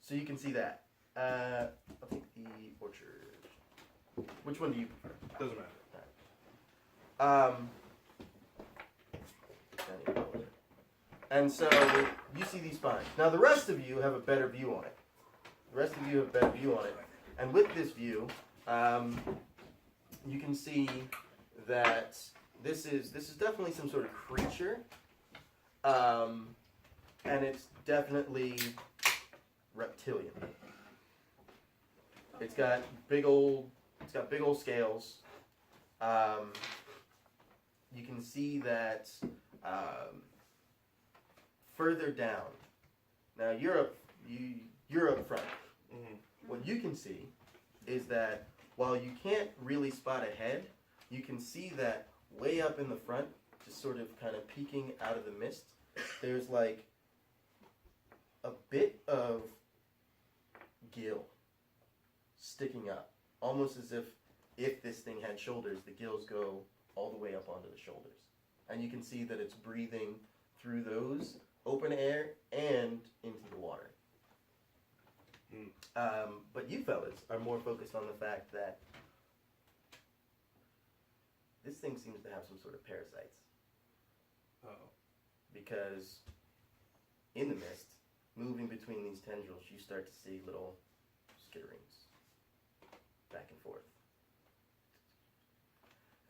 So you can see that. I'll take the orchard. Which one do you prefer? Doesn't matter. And so you see these spines. Now the rest of you have a better view on it. And with this view, you can see that this is definitely some sort of creature. And it's definitely reptilian. It's got big old scales. You can see that further down. Now you're up front. Mm-hmm. What you can see is that while you can't really spot a head, you can see that way up in the front, just sort of kind of peeking out of the mist, there's like a bit of gill sticking up, almost as if this thing had shoulders, the gills go all the way up onto the shoulders. And you can see that it's breathing through those open air and into the water. But you fellas are more focused on the fact that this thing seems to have some sort of parasites. Oh. Because in the mist, moving between these tendrils, you start to see little skitterings back and forth.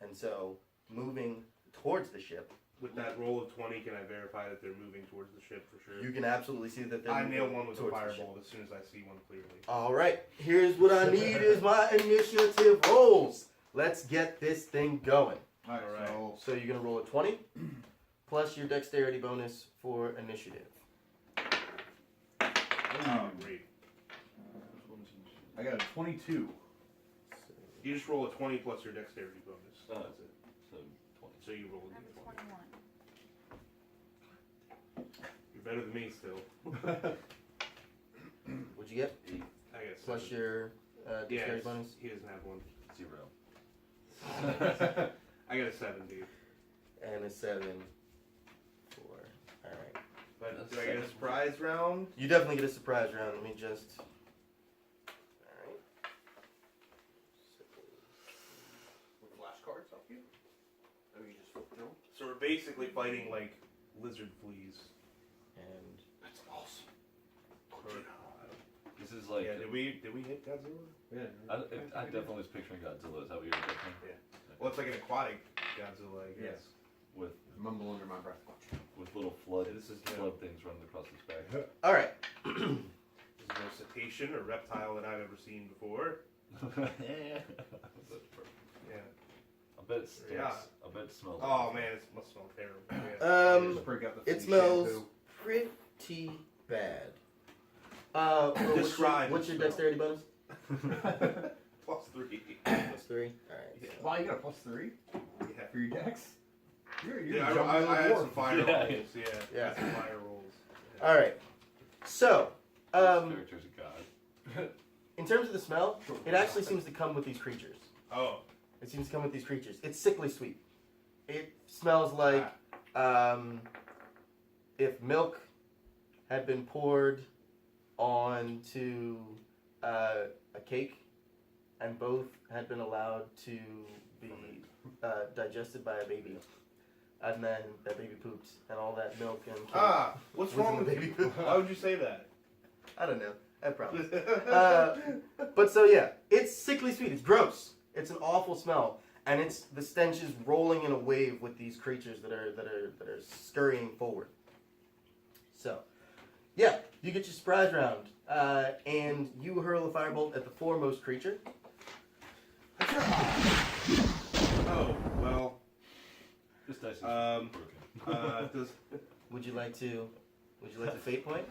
And so, moving towards the ship, With that roll of 20, can I verify that they're moving towards the ship for sure? you can absolutely see that they're I moving nail one with a towards the ship. fireball as soon as I see one clearly. All right, here's what I need is my initiative rolls. Let's get this thing going. Alright, Alright. so So you're gonna roll a 20 plus your dexterity bonus for initiative. Oh, great. I got a 22. You just roll a 20 plus your dexterity bonus. Oh. That's it. So 20. So you roll a I'm d20. 21. You're better than me still. What'd you get? I guess. Plus your dexterity bonus? He doesn't have one. 0. I got a 7, dude. And a 7 for. Alright. But That's do I get a 7. surprise round? You definitely get a surprise round. Let me just. Alright. With flashcards up here? Oh, you just flip through them? So we're basically fighting like lizard fleas. And. That's awesome. This is like. Yeah, did we hit Godzilla? Yeah. I definitely was picturing Godzilla. Is that what you were picturing? Yeah. Well, it's like an aquatic Godzilla, I guess. With Mumble under my breath. little flood Yeah, this is flood things running across his back. Alright. This is no cetacean or reptile that I've ever seen before. That's perfect. Yeah. I bet it stinks. Yeah. I bet it smells. Oh man, it must smell terrible. Yeah. Just break out the It flea smells shampoo. pretty bad. Describe What's the your smell. dexterity bonus? Plus 3. Plus 3. Alright. Yeah. Wow, you got a plus 3 Yeah. for your dex? You're Yeah, jumping I had the some fire Yeah. rolls. Yeah. Yeah. I had some fire rolls. Yeah. Alright. So, This character's a god. in terms of the smell, it actually seems to come with these creatures. Oh. It seems to come with these creatures. It's sickly sweet. It smells like if milk had been poured onto a cake, and both had been allowed to be digested by a baby. And then that baby pooped, and all that milk and cake. What's Was wrong in with the you? baby? Why would you say that? I don't know. I promise. But so yeah, it's sickly sweet. It's gross. It's an awful smell, and it's the stench is rolling in a wave with these creatures that are scurrying forward. So, yeah, you get your surprise round, and you hurl a firebolt at the foremost creature. Oh well. This dice is Um, broken. Does Would you like to fate point?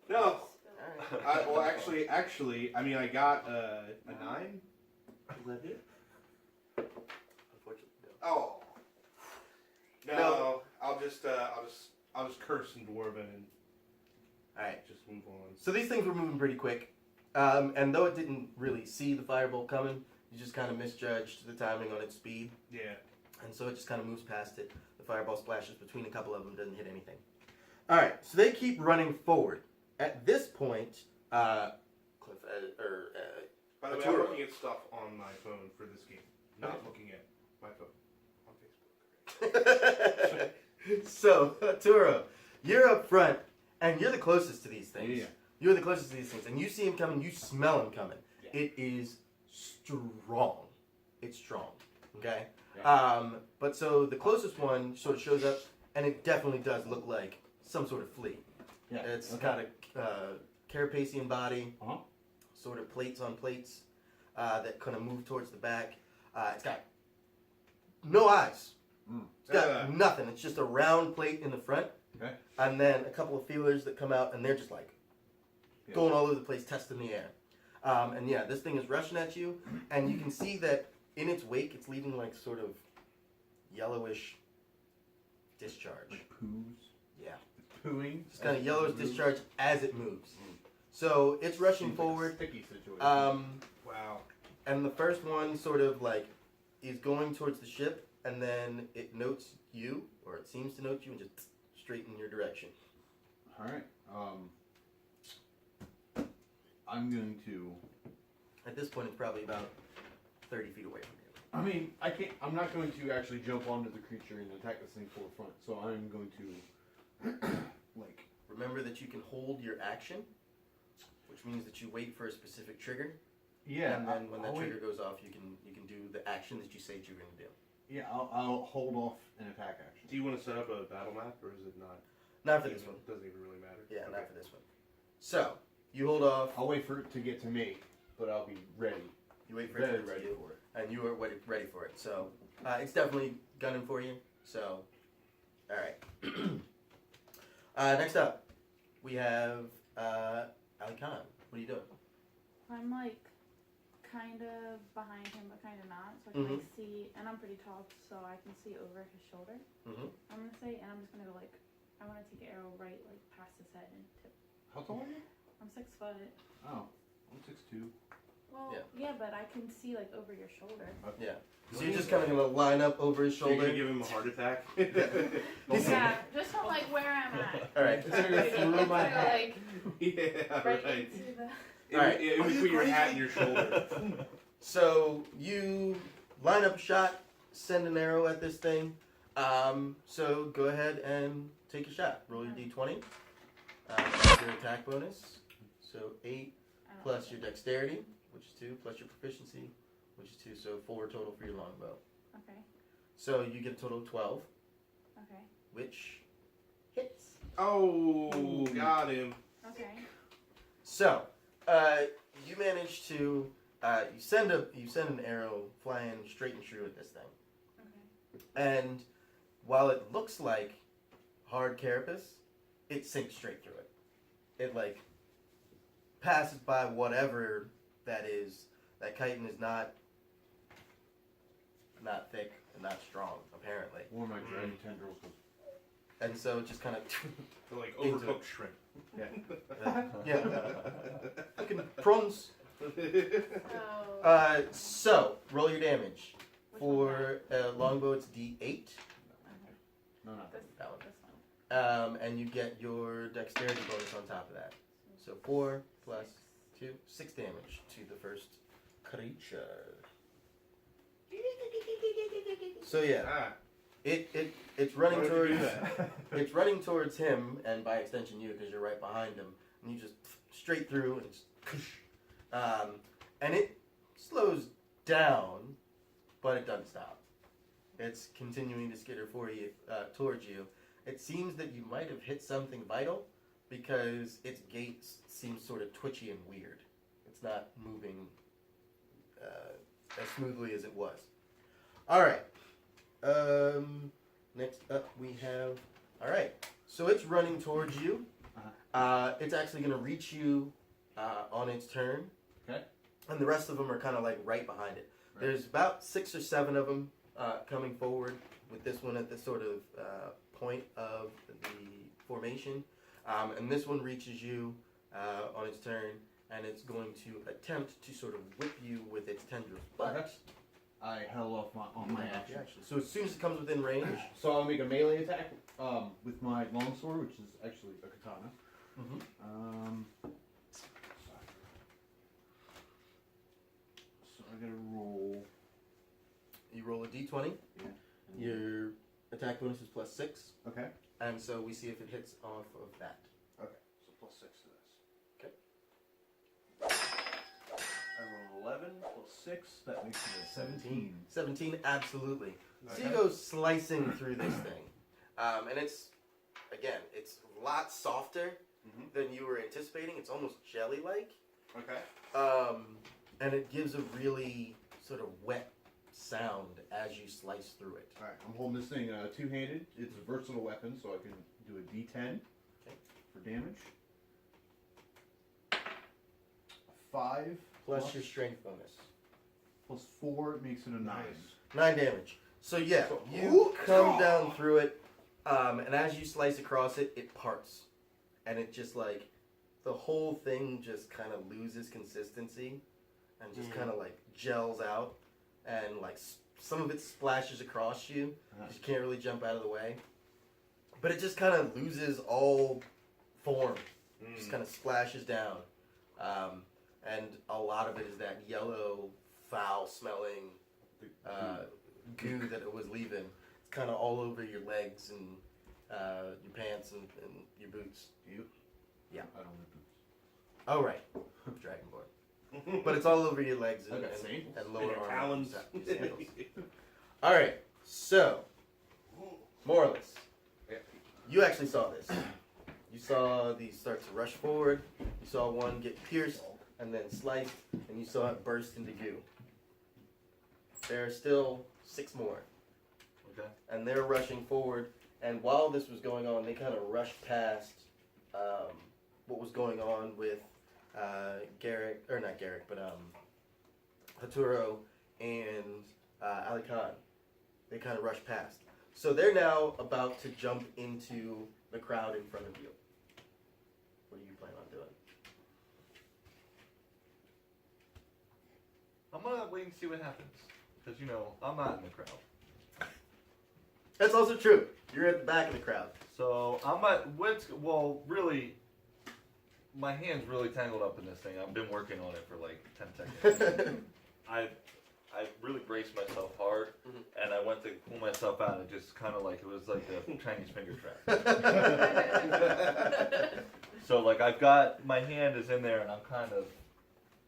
no. Spill it. Well, actually, I mean, I got a 9. Is that it? Unfortunately, no. Oh. No, No. I'll just curse in Dwarven and All right. just move on. So these things were moving pretty quick, and though it didn't really see the firebolt coming, you just kind of misjudged the timing on its speed, Yeah. and so it just kind of moves past it. The fireball splashes between a couple of them, doesn't hit anything. All right, so they keep running forward. At this point, Cliff By the way, Arturo. I'm looking at stuff on my phone for this game, not looking at my phone on Facebook. So Arturo, you're up front, and you're the closest to these things. Yeah. You're the closest to these things, and you see him coming. You smell him coming. Yeah. It is strong. It's strong. Okay. Yeah. But so the closest one sort of shows up, and it definitely does look like some sort of flea. Yeah. It's okay. got a carapacean body, Uh-huh. sort of plates on plates that kind of move towards the back. It's got no eyes. It's got nothing. It's just a round plate in the front, Okay. and then a couple of feelers that come out, and they're just like Yeah. going all over the place, testing the air. And yeah, this thing is rushing at you, and you can see that in its wake, it's leaving like sort of yellowish discharge. Like poos. Yeah, Pooing. just kind of yellowish discharge as it moves. So it's rushing Seems like a forward. sticky situation. Wow. And the first one sort of like is going towards the ship, and then it notes you, or it seems to note you, and just straight in your direction. All right. I'm going to. At this point, it's probably about 30 feet away from you. I mean, I can't. I'm not going to actually jump onto the creature and attack this thing full front. So I'm going to, like. Remember that you can hold your action, which means that you wait for a specific trigger, Yeah. and then when that I'll trigger wait. goes off, you can do the action that you said you're going to do. Yeah. I'll hold off an attack action. Do you want to set up a battle map, or is it not? Not for this one. Doesn't even really matter. Yeah, Okay. not for this one. So you hold off. I'll wait for it to get to me, but I'll be ready. You wait for it to Very get to ready you, for it. and you are ready for it. So it's definitely gunning for you. So, all right. Next up, we have Ali Khan. What are you doing? I'm like kind of behind him, but kind of not. So I can like see, and I'm pretty tall, so I can see over his shoulder. Mm-hmm. I'm gonna say, and I'm just gonna go like, I want to take an arrow right like past his head and tip. How tall are you? I'm 6 foot. Oh, I'm 6'2". Well, Yeah. yeah, but I can see like over your shoulder. Yeah. So you're just kind of gonna line up over his So you're shoulder. gonna give him a heart attack? Yeah, just from like where I'm at. All right. Through my hat. Like Yeah, right right. into the. Alright. In between your hat and your shoulder. So you line up a shot, send an arrow at this thing. So go ahead and take a shot. Roll your d20. Your attack bonus. So 8 I don't plus know. your dexterity, which is 2, plus your proficiency, which is 2. So 4 total for your longbow. Okay. So you get a total of 12, Okay. which hits. Oh, got him. Okay. So you manage to you send an arrow flying straight and true at this thing. Okay. And while it looks like hard carapace, it sinks straight through it. It like passes by whatever that is. That chitin is not thick and not strong, apparently. One of my dragon tendrils was. And so it just kind of They're like Into overcooked shrimp. yeah, fucking prawns. So. So roll your damage Which for longbow. It's D8. Okay. No, no. This, That one. this one. And you get your dexterity bonus on top of that. So 4 plus 2, 6 damage to the first creature. So yeah, Ah, it's running why would you do towards that? it's running towards him, and by extension you, because you're right behind him, and you just straight through and just, and it slows down, but it doesn't stop. It's continuing to skitter for you towards you. It seems that you might have hit something vital, because its gait seems sort of twitchy and weird. It's not moving as smoothly as it was. All right. Next up we have. All right. So it's running towards you. It's actually going to reach you on its turn. Okay. And the rest of them are kind of like right behind it. Right. There's about 6 or 7 of them coming forward, with this one at the sort of point of the formation. And this one reaches you on its turn, and it's going to attempt to sort of whip you with its tendrils. But Okay. I held off on my action. so as soon as it comes within range, So I'll make a melee attack with my longsword, which is actually a katana. So I gotta roll. you roll a d20. Yeah. Your attack bonus is +6, Okay. and so we see if it hits off of that. Okay. So +6 to this. Okay. I rolled 11 plus 6. That makes it a 17. 17, absolutely. So you Okay. go slicing through this thing, and it's a lot softer Mhm. than you were anticipating. It's almost jelly-like. Okay. And it gives a really sort of wet sound as you slice through it. All right. I'm holding this thing two-handed. It's a versatile weapon, so I can do a D10 Okay. for damage. 5 Plus your strength bonus. plus 4 it makes it a 9. Nice. 9 damage. So yeah, So- you come down through it, and as you slice across it, it parts. And it just like, the whole thing just kind of loses consistency and just kind of like gels out. And like some of it splashes across you. Uh-huh. You can't really jump out of the way. But it just kind of loses all form. Just kind of splashes down. And a lot of it is that yellow, foul-smelling goo that it was leaving. It's kind of all over your legs and your pants and your boots. You? Yeah. I don't have boots. Oh, right. Dragonborn. But it's all over your legs and, I got and, sandals. and And lower your arm. talons. Your sandals. All right. So, Morlus, Yeah. you actually saw this. You saw these start to rush forward. You saw one get pierced and then sliced, and you saw it burst into goo. There are still 6 more, Okay. and they're rushing forward. And while this was going on, they kind of rushed past what was going on with Garrick, or not Garrick, but Haturo and Ali Khan. They kind of rushed past. So they're now about to jump into the crowd in front of you. What do you plan on doing? I'm gonna wait and see what happens. Because, I'm not in the crowd. That's also true. You're at the back of the crowd. So, really, my hand's really tangled up in this thing. I've been working on it for like 10 seconds. I really braced myself hard, Mhm. and I went to pull myself out, and just kind of like, it was like a Chinese finger trap. So, like, I've got, my hand is in there, and I'm kind of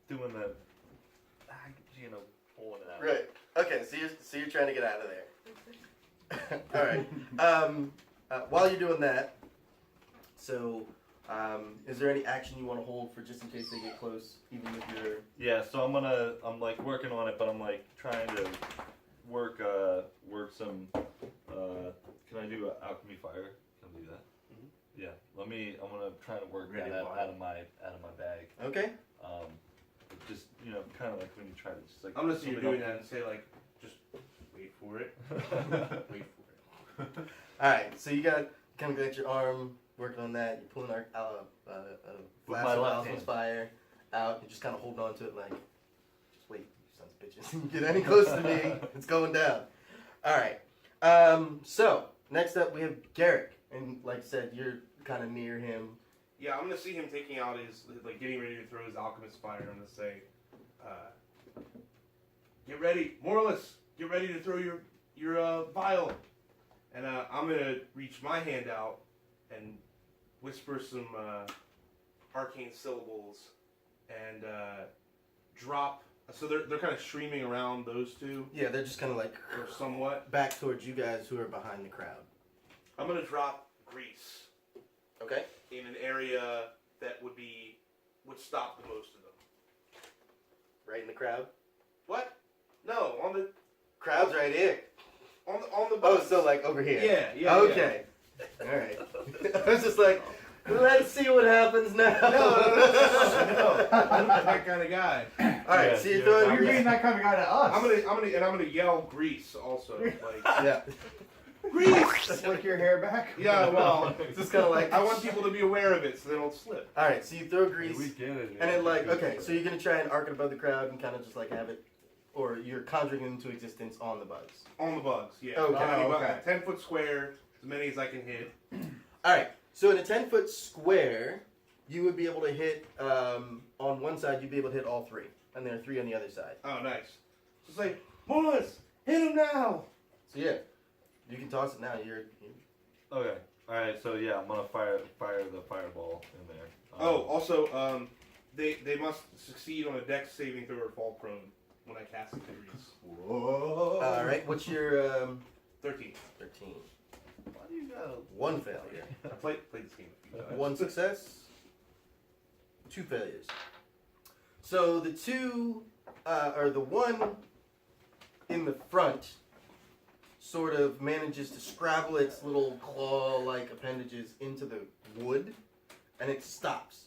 doing the, pulling it out. Right. Okay. So you're trying to get out of there. All right. While you're doing that, so is there any action you want to hold for just in case they get close, even with your? Yeah, so I'm like working on it, but I'm like trying to work some, can I do alchemy fire? Can I do that? Mhm. Yeah, I'm gonna try to work Ready that to out of my bag. Okay. Just, kind of like when you try to just like. I'm gonna see you something doing up- that and say like, just wait for it. Wait for it. All right. So you got your arm working on that. You're pulling a my flask of left Alpha's hand. fire out. You're just kind of holding on to it like, just wait, you sons of bitches. Get any close to me, it's going down. All right. So next up we have Garrick, and like I said, you're kind of near him. Yeah, I'm gonna see him taking out his, like, getting ready to throw his alchemist fire. I'm gonna say, get ready, Morlus. Get ready to throw your vial. And I'm gonna reach my hand out and whisper some arcane syllables and drop. So they're kind of streaming around those two, Yeah, they're just kind of like or somewhat. back towards you guys who are behind the crowd. I'm gonna drop grease Okay. in an area that would stop the most of them. Right in the crowd. What? No, on the Crowd's right here. on the Oh, bus. so like over here. Yeah. Okay. All right. I was just like, let's see what happens now. No, I'm not that kind of guy. All right. Yeah, so you're yeah, throwing. You're being that kind of guy to us. I'm gonna yell grease also. Like Yeah. grease. Flick your hair back. Yeah, well, It's just kind of like. I want people to be aware of it so they don't slip. All right. So you throw grease. We get it. And then like, okay, so you're gonna try and arc it above the crowd and kind of just like have it, or you're conjuring it into existence on the bugs. On the bugs, yeah. Okay. Oh, okay. 10-foot square, as many as I can hit. All right. So in a 10-foot square, you would be able to hit on one side. You'd be able to hit all three, and there are three on the other side. Oh, nice. Just like, Morlus, hit him now. So yeah, you can toss it now. You're Okay. All right. So yeah, I'm gonna fire the fireball in there. Also, they must succeed on a dex saving throw or fall prone when I cast it to grease. Whoa. all right. What's your 13. 13? Why do you gotta? One failure. I played this game a few times. One success, two failures. So the two, or the one in the front, sort of manages to scrabble its little claw-like appendages into the wood, and it stops.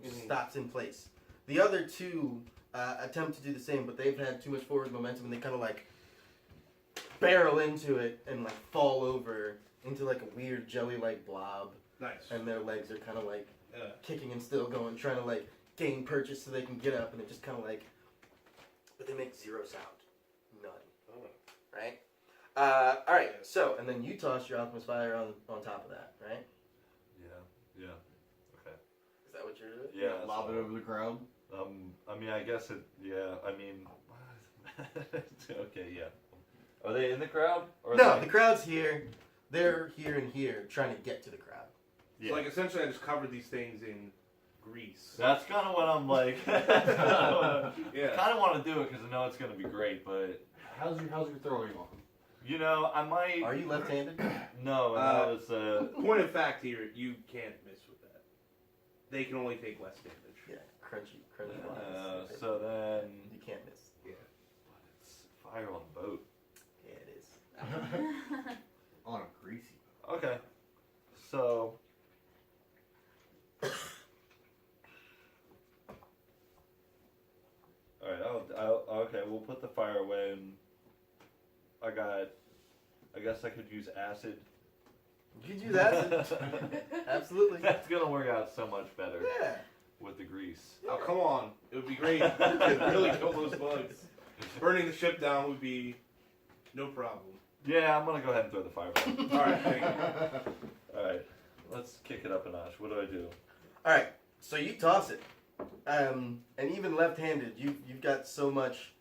It stops in place. The other two attempt to do the same, but they've had too much forward momentum, and they kind of like barrel into it and like fall over into like a weird jelly-like blob. Nice. And their legs are kind of like Yeah. kicking and still going, trying to like gain purchase so they can get up, and it just kind of like, but they make zero sound, none, Oh. right? All right. So, and then you toss your alchemist fire on top of that, right? Yeah. Okay. Is that what you're doing? Yeah. that's Lob it fine. over the crowd. I mean, I guess it. Yeah. I mean. Okay. Yeah. Are they in the crowd? Or are No, they- the crowd's here. They're here and here trying to get to the crowd. Yeah. So, like, essentially, I just covered these things in grease. That's kind of what I'm like. Yeah. Kind of want to do it because I know it's gonna be great, but How's your throwing going? you know, I might. Are you left-handed? No, and that was. Point of fact here, you can't miss with that. They can only take less damage. Yeah, crunchy lines. So then. You can't miss. Yeah. It's fire on a boat. Yeah, it is. On a greasy. Okay. So. Alright, okay, we'll put the fire away and I guess I could use acid. You can do that. Absolutely. That's gonna work out so much better Yeah. with the grease. Oh, come on. It would be great. It would really kill those bugs. Burning the ship down would be no problem. Yeah, I'm gonna go ahead and throw the fireball. Alright, thank you. Alright, let's kick it up a notch. What do I do? All right, so you toss it, and even left-handed, you've got so much.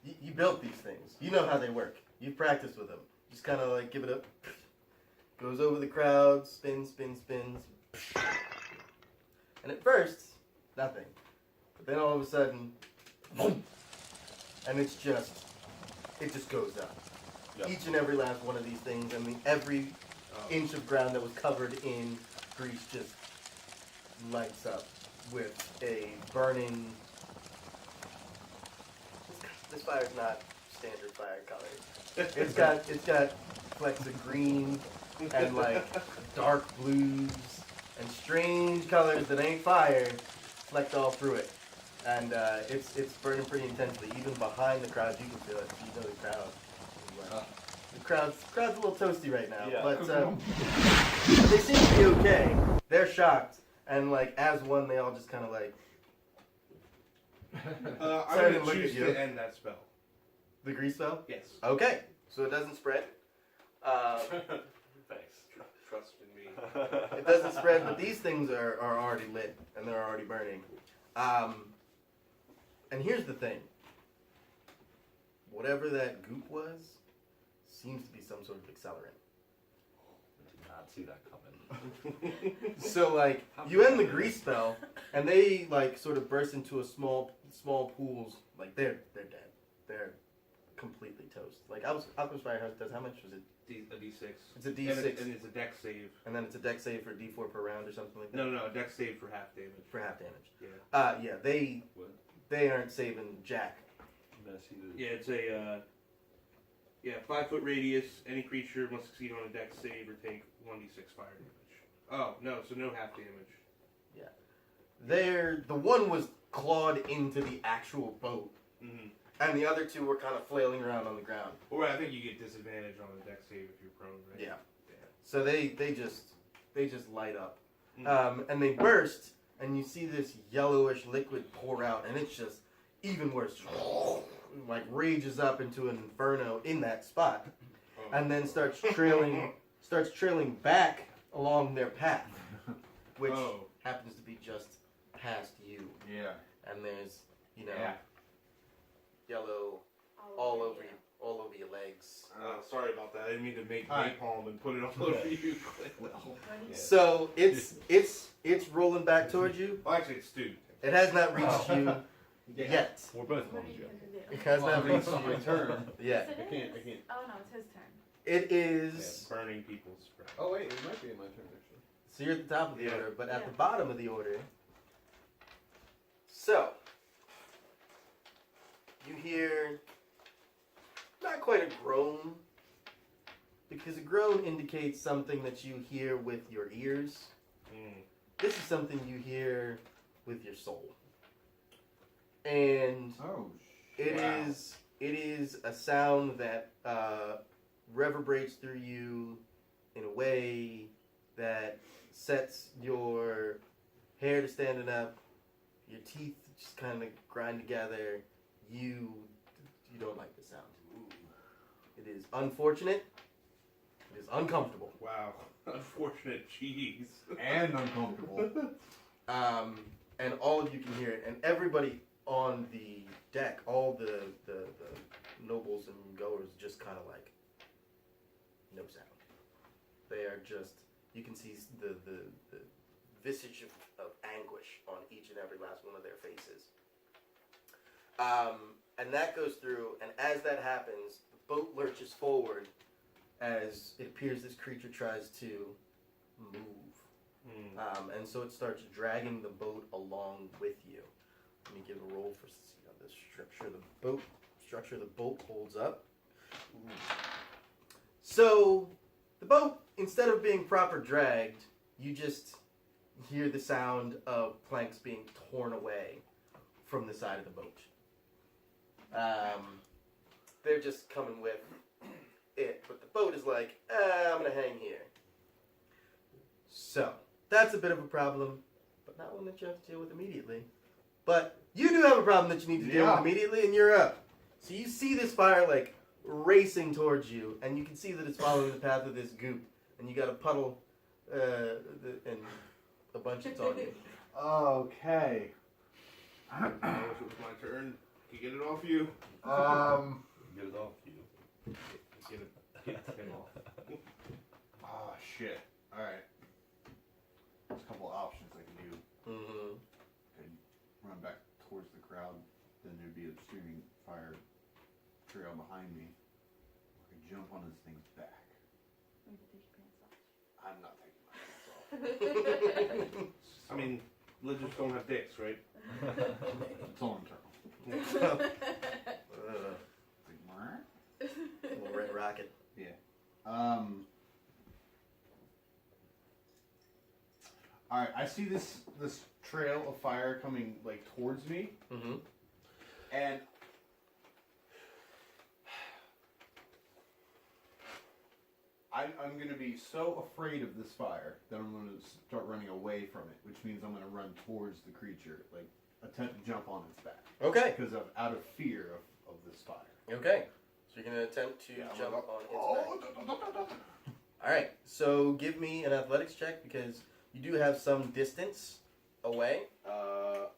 You built these things. You know how they work. You've practiced with them. Just kind of like give it up. Goes over the crowd, spins, spins, spins. And at first, nothing. But then all of a sudden, boom, and it just goes up. Yeah. Each and every last one of these things, I mean, every inch of ground that was covered in grease just lights up with a burning. This fire's not standard fire colors. It's got flecks of green and like dark blues and strange colors that ain't fire flecked all through it, and it's burning pretty intensely. Even behind the crowd, you can feel it. You know the crowd. The crowd's a little toasty right now, Yeah. but they seem to be okay. They're shocked, and like as one, they all just kind of like I'm Sorry to going look to choose at you. to end that spell. the grease spell. Yes. Okay, so it doesn't spread. Thanks. Trust in me. It doesn't spread, but these things are already lit and they're already burning. And here's the thing. Whatever that goop was seems to be some sort of accelerant. Did not see that coming. So like you end the grease spell and they like sort of burst into a small pools. Like they're dead. They're completely toast. Like Alchemist Firehouse does how much was it? A D6. It's a D6. And it's a dex save. And then it's a dex save for D4 per round or something like that. No, a dex save for half damage. For half damage. Yeah. Yeah, What? they aren't saving jack. Messy. Yeah, it's a 5-foot radius. Any creature must succeed on a dex save or take 1d6 fire damage. Oh no, so no half damage. The one was clawed into the actual boat, Mm-hmm. and the other two were kind of flailing around on the ground. Or I think you get disadvantage on a dex save if you're prone, right? Yeah. Yeah. So they just light up, Mhm. and they burst, and you see this yellowish liquid pour out, and it's just even worse. Like rages up into an inferno in that spot, Oh. and then starts trailing back along their path, which Oh. happens to be just past you. Yeah. And there's Yeah. yellow all over your legs. Sorry about that. I didn't mean to make Alright. napalm and put it all over you. Yeah. So it's rolling back towards you. Well, actually, it's Stu. It has not reached you yet. We're both What are on you you. gonna do? It has not reached my you turn. yet. Yes, it I can't- is. I can't. Oh no, it's his turn. It is. Burning people's breath. Oh wait, it might be my turn actually. So you're at the top of the Yeah. order, but at Yeah. the bottom of the order. So you hear not quite a groan, because a groan indicates something that you hear with your ears. Mm. This is something you hear with your soul. And Oh it is a sound that reverberates through you in a way that sets your hair to standing up, your teeth just kind of grind together. You don't like the sound. It is unfortunate. It is uncomfortable. Wow. Unfortunate. Jeez. and uncomfortable. And all of you can hear it, and everybody on the deck, all the nobles and goers, just kind of like no sound. They are just, you can see the visage of anguish on each and every last one of their faces. And that goes through, and as that happens, the boat lurches forward as it appears this creature tries to move. Mm. And so it starts dragging the boat along with you. Let me give a roll for see how the structure of the boat holds up. Ooh. So the boat, instead of being proper dragged, you just hear the sound of planks being torn away from the side of the boat. They're just coming with it, but the boat is like, I'm gonna hang here. So that's a bit of a problem, but not one that you have to deal with immediately. But you do have a problem that you need to deal with immediately, and you're up. So you see this fire like racing towards you, and you can see that it's following the path of this goop, and you got a puddle and a bunch that's on you. Okay. I wish it was my turn. Can you get it off you? Get it off you. Get it off. Oh shit. Alright. There's a couple of options I can do. Mm-hmm. I could run back towards the crowd, then there'd be a streaming fire trail behind me. I could jump on this thing's back. We can take your pants off. I'm not taking my pants off. I mean, lizards don't have dicks, right? It's all internal. Little red rocket. Yeah. Alright, I see this trail of fire coming like towards me, Mm-hmm. and I'm gonna be so afraid of this fire that I'm gonna start running away from it, which means I'm gonna run towards the creature, like attempt to jump on its back, Okay. because out of fear of this fire. Okay. So you're gonna attempt to Yeah, I'm jump like, on its oh, back. All right. So give me an athletics check because you do have some distance away. Athletics,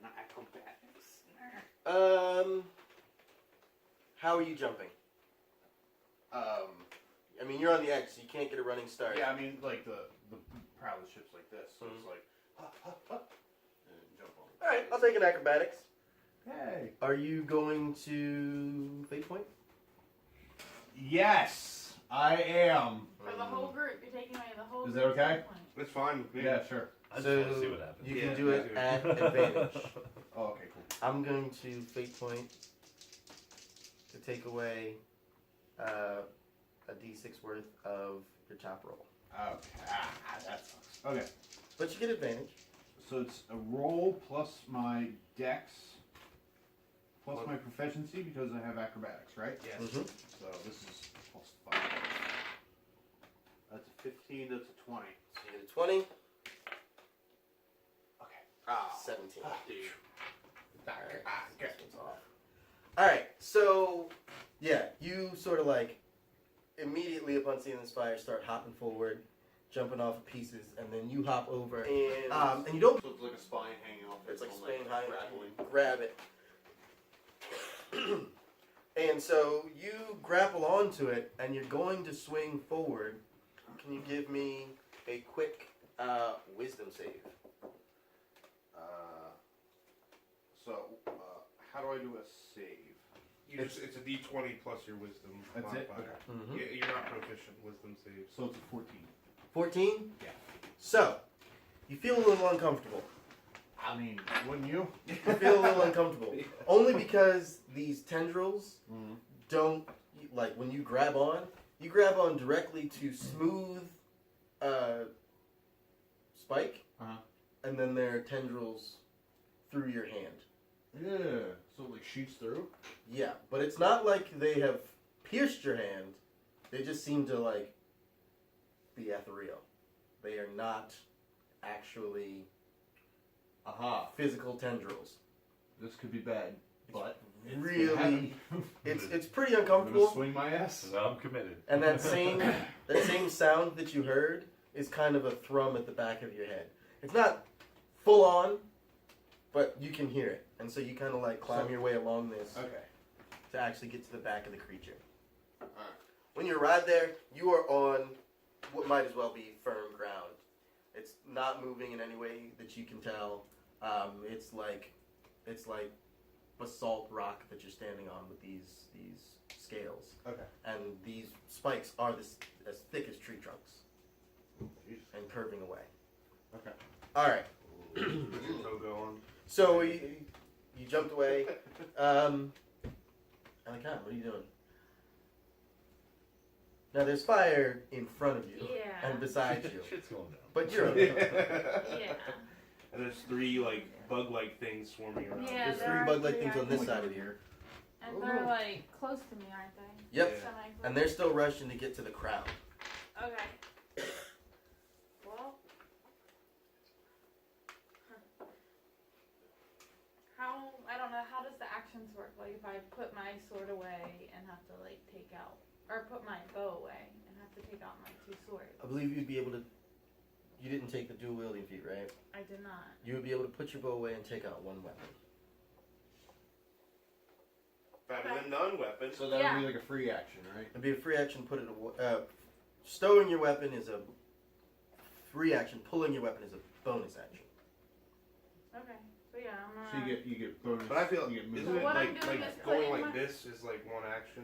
not acrobatics. How are you jumping? I mean, you're on the edge, so you can't get a running start. Yeah, I mean, like the prow of the ship's like this, so Mhm. it's like, and jump on. All right. I'll take an acrobatics. Hey. Are you going to fate point? Yes, I am. For the whole group, you're taking away the whole Is group. that okay? That's fine with me. Yeah, sure. I just So want to see what happens. you Yeah, can do me it too. at advantage. Oh, okay, cool. I'm going to fate point to take away a d6 worth of your top roll. Okay, that sucks. Okay, But you get advantage. so it's a roll plus my dex plus my proficiency because I have acrobatics, right? Yes. Mm-hmm. So this is plus 5. That's a 15. That's a 20. So you get a 20, Okay. Ah, 17. dude. Alright, Okay. this one's off. Alright, so yeah, you sort of like immediately upon seeing this fire start hopping forward, jumping off of pieces, and then you hop over and you don't So it's like a spine hanging off. It's like on, spinning high, grappling. grab it. And so you grapple onto it, and you're going to swing forward. Can you give me a quick wisdom save? How do I do a save? It's a D20 plus your wisdom That's it? modifier. Okay. Mm-hmm. You're not proficient in wisdom saves. So it's a 14. 14? Yeah. So, you feel a little uncomfortable. I mean, wouldn't you? You feel a little uncomfortable. Only because these tendrils Mm-hmm. don't, like, when you grab on directly to smooth spike, Uh-huh. and then there are tendrils through your hand. Yeah. So it like shoots through? Yeah, but it's not like they have pierced your hand. They just seem to, like, be ethereal. They are not actually Aha. physical tendrils. This could be bad, but it's really, gonna happen. it's pretty I'm gonna uncomfortable. swing my ass. So I'm committed. And that same sound that you heard is kind of a thrum at the back of your head. It's not full on, but you can hear it. And so you kind of like climb your way along this Okay. to actually get to the back of the creature. Alright. When you arrive there, you are on what might as well be firm ground. It's not moving in any way that you can tell. It's like basalt rock that you're standing on with these scales, Okay. and these spikes are as thick as tree trunks Jesus. and curving away. Okay. All right, What's your toe go on? so you jumped away. Alakan, what are you doing? Now there's fire in front of you Yeah. and beside you, Shit's going down. but you're okay. Yeah. And there's 3 like bug-like things swarming around. Yeah. There's there 3 are bug-like 3 things on this items. side of here. And they're like close to me, aren't they? Yep, Yeah. Semi-close. and they're still rushing to get to the crowd. Okay. Well. How, I don't know, how does the actions work? Like if I put my sword away and have to like take out, or put my bow away and have to take out my 2 swords. I believe you'd be able to. You didn't take the dual wielding feat, right? I did not. You would be able to put your bow away and take out 1 weapon. Better than none weapon. So that would be like a free action, right? It'd be a free action. Put it away. Stowing your weapon is a free action. Pulling your weapon is a bonus action. Okay. So yeah, I'm So gonna. you get bonus. But I feel, you get isn't movement. it what I'm like, doing like is going putting like my- this is like one action?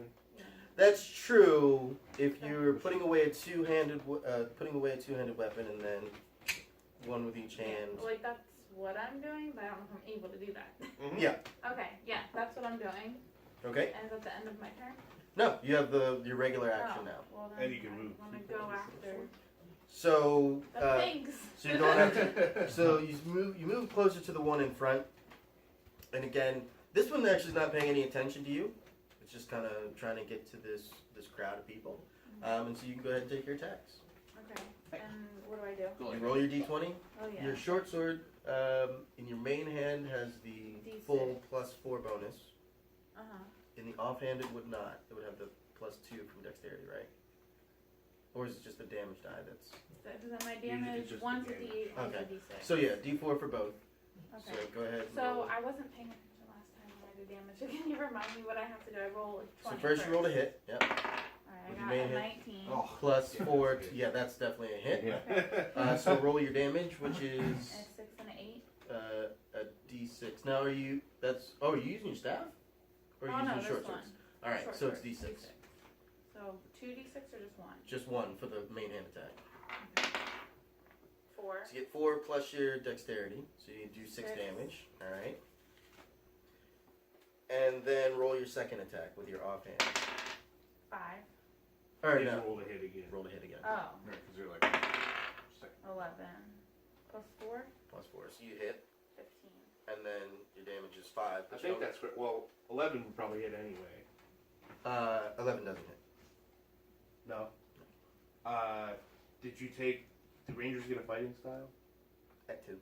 That's true if you're putting away a two-handed weapon and then one with each hand. Like that's what I'm doing, but I don't know if I'm able to do that. Mm-hmm. Yeah. Okay. Yeah, that's what I'm doing. Okay. And is that the end of my turn? No, you have your regular action Oh, now. well, then And you can move. I want to go after So. the things. So you're going after. So you move closer to the one in front, and again, this one actually is not paying any attention to you. It's just kind of trying to get to this crowd of people, and so you can go ahead and take your attacks. Okay. And what do I do? You roll your d20. Oh yeah. Your short sword in your main hand has the D6. full +4 bonus. Uh huh. In the offhand, it would not. It would have the +2 from dexterity, right? Or is it just the damage die that's... Because my It's damage, just one's the a damage. D8, one's a Okay. D6. So yeah, D4 for both. So Okay. go ahead and So roll. I wasn't paying attention last time when I did damage. So can you remind me what I have to do? I roll a 20 So first you roll to hit. Yep. Alright, With I your got main a hit. 19. Oh, Plus Yeah, 4. that's good. Yeah, that's definitely a hit. yeah. So roll your damage, which is And a 6 and an 8. a D6. Now are you... That's... Oh, are you using your staff? Or are you Oh no, using this short one. swords? Alright, Short so it's sword, D6. So 2d6 or just one? Just one for the main hand attack. 4. So you get 4 plus your dexterity, so you do 6 Six. damage. All right. And then roll your second attack with your offhand. 5. All right, Just now roll to hit again. roll to hit again. Oh, Because you're like, second. 11. Plus 4? Plus 4, so you hit, 15. and then your damage is 5. I but you think don't- that's great. Well, 11 would probably hit anyway. 11 doesn't hit. No. Did you take the Rangers get a fighting style? At 2.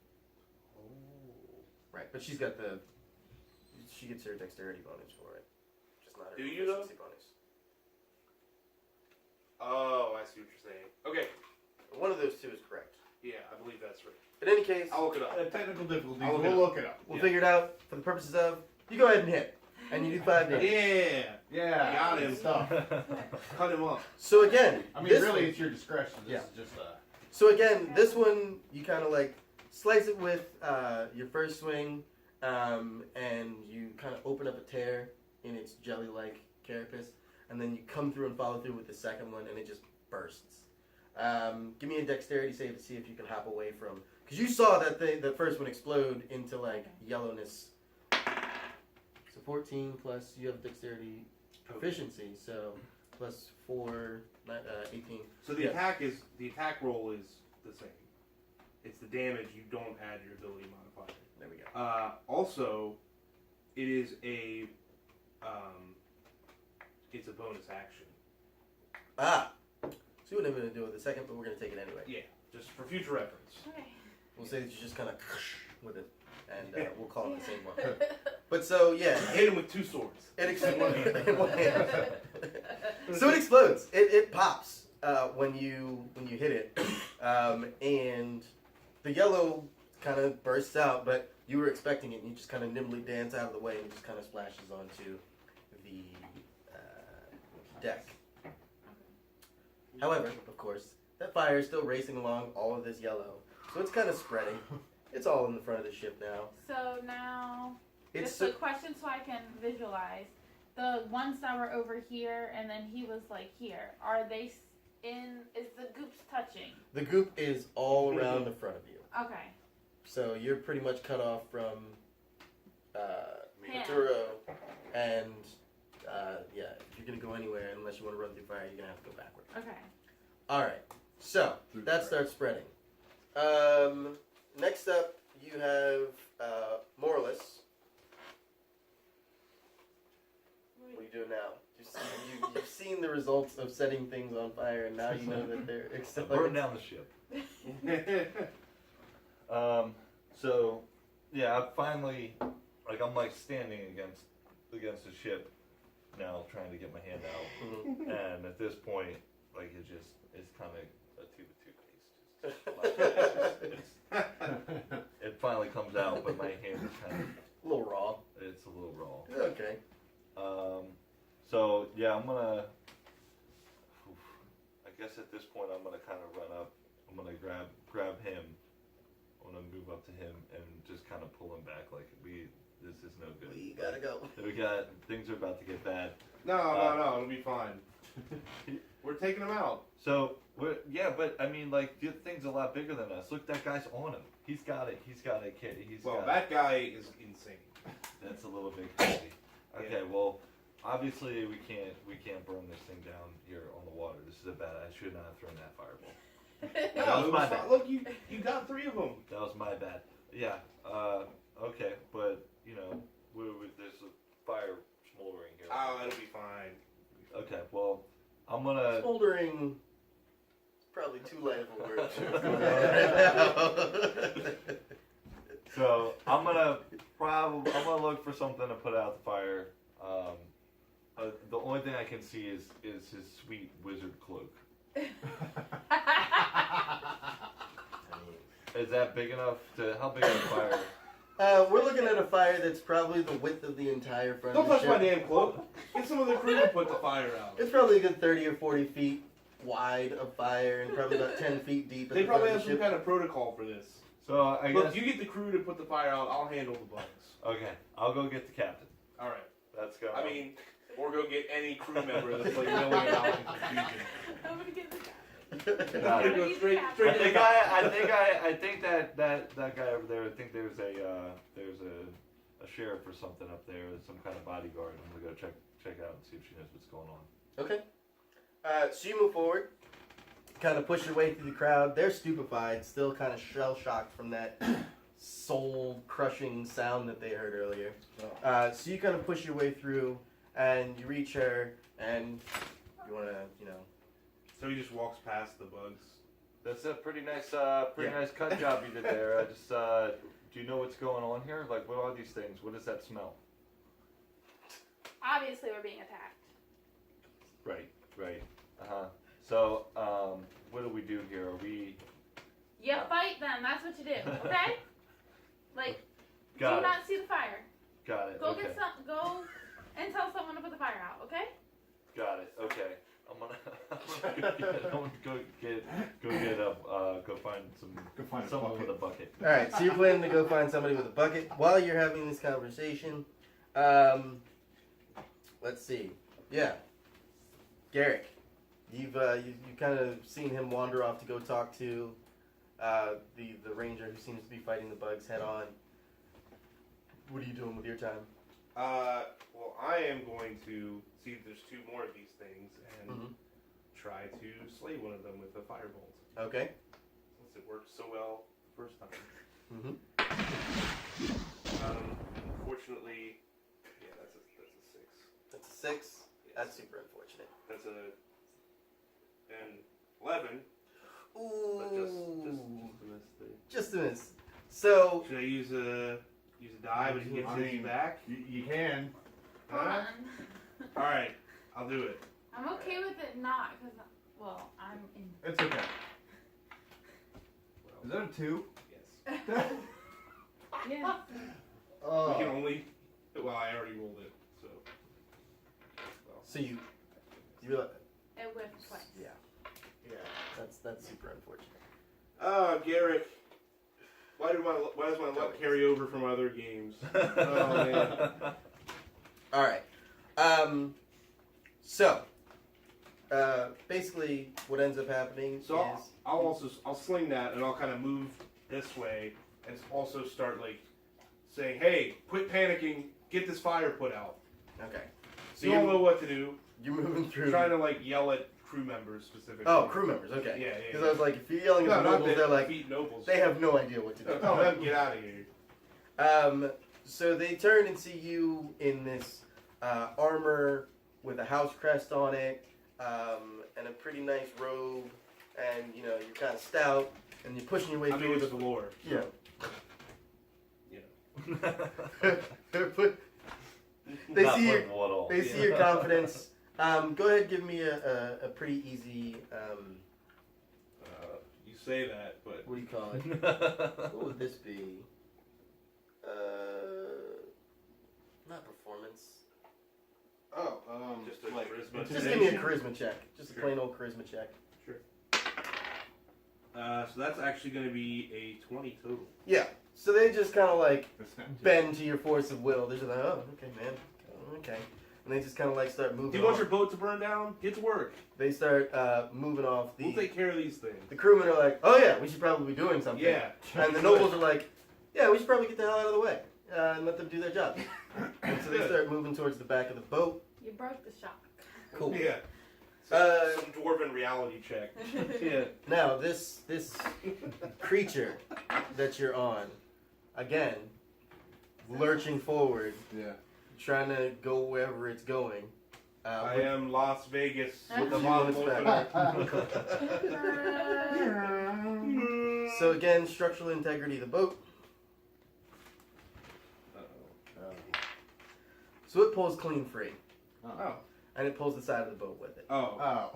Oh. Right, but she's got the. She gets her dexterity bonus for it, just not her Do you, though? proficiency bonus. Oh, I see what you're saying. Okay. One of those two is correct. Yeah, I believe that's right. In any case, I'll look it up. Technical difficulties, I'll look we'll it look it up. we'll yeah. figure it out for the purposes of. You go ahead and hit, and you do 5 damage. Yeah. Yeah, Got him. good stuff. Cut him up. So again, I mean, this really, one- it's your discretion. This Yeah. is just So again, this one you kind of like slice it with your first swing, and you kind of open up a tear in its jelly-like carapace, and then you come through and follow through with the second one, and it just bursts. Give me a dexterity save to see if you can hop away from, because you saw the first one explode into like yellowness. So 14 plus you have dexterity proficiency, so plus 4, 18. So the Yeah. attack roll is the same. It's the damage. You don't add your ability modifier. There we go. Also, it is it's a bonus action. Ah! See what I'm going to do with the second, but we're going to take it anyway. Yeah, just for future reference. Okay. We'll say that you just kind of with it, and we'll call it the same one. But so, yeah, Hit him with 2 swords. it explodes. So it explodes. It pops when you hit it, and the yellow kind of bursts out. But you were expecting it, and you just kind of nimbly dance out of the way, and it just kind of splashes onto the deck. However, of course, that fire is still racing along all of this yellow, so it's kind of spreading. It's all in the front of the ship now. So now, It's just a question so I can visualize. The ones that were over here and then he was like here, are they is the goops touching? the goop is all around the front of you. Okay. So you're pretty much cut off from Yeah. Turo, and yeah, if you're gonna go anywhere, unless you want to run through fire, you're gonna have to go backward. Okay. All right, so Through that fire. starts spreading. Next up, you have Morlus. What are you doing now? You've seen the results of setting things on fire, and now you know that they're Burn accelerating. down the ship. So, yeah, I finally, like, I'm like standing against the ship now, trying to get my hand out, Mhm. and at this point, like, it's kind of a tube of toothpaste. It finally comes out, but my hand is kind of, A little raw. it's a little raw. Okay. So yeah, I'm gonna. I guess at this point I'm gonna kind of run up. I'm gonna grab him. I'm gonna move up to him and just kind of pull him back. Like this is no good. We gotta go. Things are about to get bad. No, it'll be fine. We're taking him out. So yeah, but I mean, like the thing's a lot bigger than us. Look, that guy's on him. He's got it. He's got a kid. Well, that guy is insane. That's a little bit crazy. Okay, Yeah. well, obviously we can't burn this thing down here on the water. This is a bad. I should not have thrown that fireball. No, was it my was bad. fine. Look, you got 3 of them. That was my bad. Yeah. Okay, but you know, there's a fire smoldering here. Oh, it'll be fine. Okay. Well, I'm gonna. Smoldering. It's probably too light of a word. So I'm gonna look for something to put out the fire. The only thing I can see is his sweet wizard cloak. Is that big enough to? How big is the fire? We're looking at a fire that's probably the width of the entire front Don't of the touch my ship. damn cloak. Get some of the crew to put the fire out. It's probably a good 30 or 40 feet wide of fire and probably about 10 feet deep. At They the probably front have of the some ship. kind of protocol for this. So I Look, guess. you get the crew to put the fire out. I'll handle the bugs. Okay, I'll go get the captain. All right. Let's go. I mean, or go get any crew member that's like $1 million in confusion. I'm gonna get the guy. Got it. Go straight I to the think guy. I think that guy over there. I think there's a sheriff or something up there, some kind of bodyguard. I'm gonna go check out and see if she knows what's going on. Okay. So you move forward, kind of push your way through the crowd. They're stupefied, still kind of shell shocked from that soul crushing sound that they heard earlier. So you kind of push your way through, and you reach her, and you want to, So he just walks past the bugs. That's a pretty nice Yeah. nice cut job you did there. I just do you know what's going on here? Like, what are these things? What does that smell? Obviously, we're being attacked. Right. So, what do we do here? Are we? You fight them. That's what you do. Okay? Like, do Got it. not see the fire. Got it. Go Okay. get some. Go and tell someone to put the fire out. Okay? Got it. Okay. I'm gonna go find some Go find a someone bucket. with a bucket. All right. So you're planning to go find somebody with a bucket while you're having this conversation. Let's see. Yeah, Garrick, you've kind of seen him wander off to go talk to the ranger who seems to be fighting the bugs head on. What are you doing with your time? Well, I am going to see if there's 2 more of these things and Mhm. try to slay one of them with a firebolt. Okay. Since it worked so well the first time. Mm-hmm. Unfortunately, yeah, that's a 6. That's a 6. That's super unfortunate. That's an 11. Ooh. But just a miss there. Just a miss. So Should I use a die, but he gets I his mean- back? You can. Hold Huh? on. All right, I'll do it. I'm okay with it not, because, well, I'm in. It's okay. Well, Is that a 2? yes. Yeah. We Oh. can only. Well, I already rolled it, so. Well, so you realize, It whipped twice. yeah, that's super unfortunate. Garrick. Why does my luck carry over from other games? Oh man. All right. So, basically, what ends up happening So is I'll sling that and I'll kind of move this way and also start like saying, "Hey, quit panicking! Get this fire put out." okay. So you don't know what to do. You're moving through. Trying to like yell at crew members specifically. Oh, crew members. Okay. Yeah. Because I was like, if you're yelling at No, the not nobles, the they're like, defeat nobles. they have no idea what to No, do. tell them get out of here. So they turn and see you in this armor with a house crest on it, and a pretty nice robe, and you're kind of stout, and you're pushing your way I mean, through it's the. the lore. Yeah. You They Not see your- playable at all. They see your confidence. Go ahead, give me a pretty easy. You say that, but What do you call it? What would this be? Not performance. just a charisma. Just give me a charisma check. Just a Sure. plain old charisma check. So that's actually going to be a 20 total. Yeah. So they just kind of like That's not- bend to your force of will. They're just like, oh, okay, man. Okay. And they just kind of like start moving Do you want off. your boat to burn down? Get to work. They start moving off. We'll take care of these things. The crewmen are like, oh yeah, we should probably be doing something. Yeah. And the nobles are like, yeah, we should probably get the hell out of the way and let them do their job. And so they start moving towards the back of the boat. You broke the shock. Cool. Yeah. Uh, Some dwarven reality check. Yeah. Now this creature that you're on, again, lurching forward, Yeah. trying to go wherever it's going. I am Las Vegas What with the do you want bottle us opener. So again, structural integrity of the boat. Uh-oh. So it pulls clean free, Oh. and it pulls the side of the boat with it. Oh. Oh.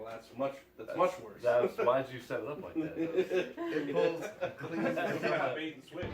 Well, that's much worse. That's why'd you set it up like that? It pulls clean. That's not bait and switch.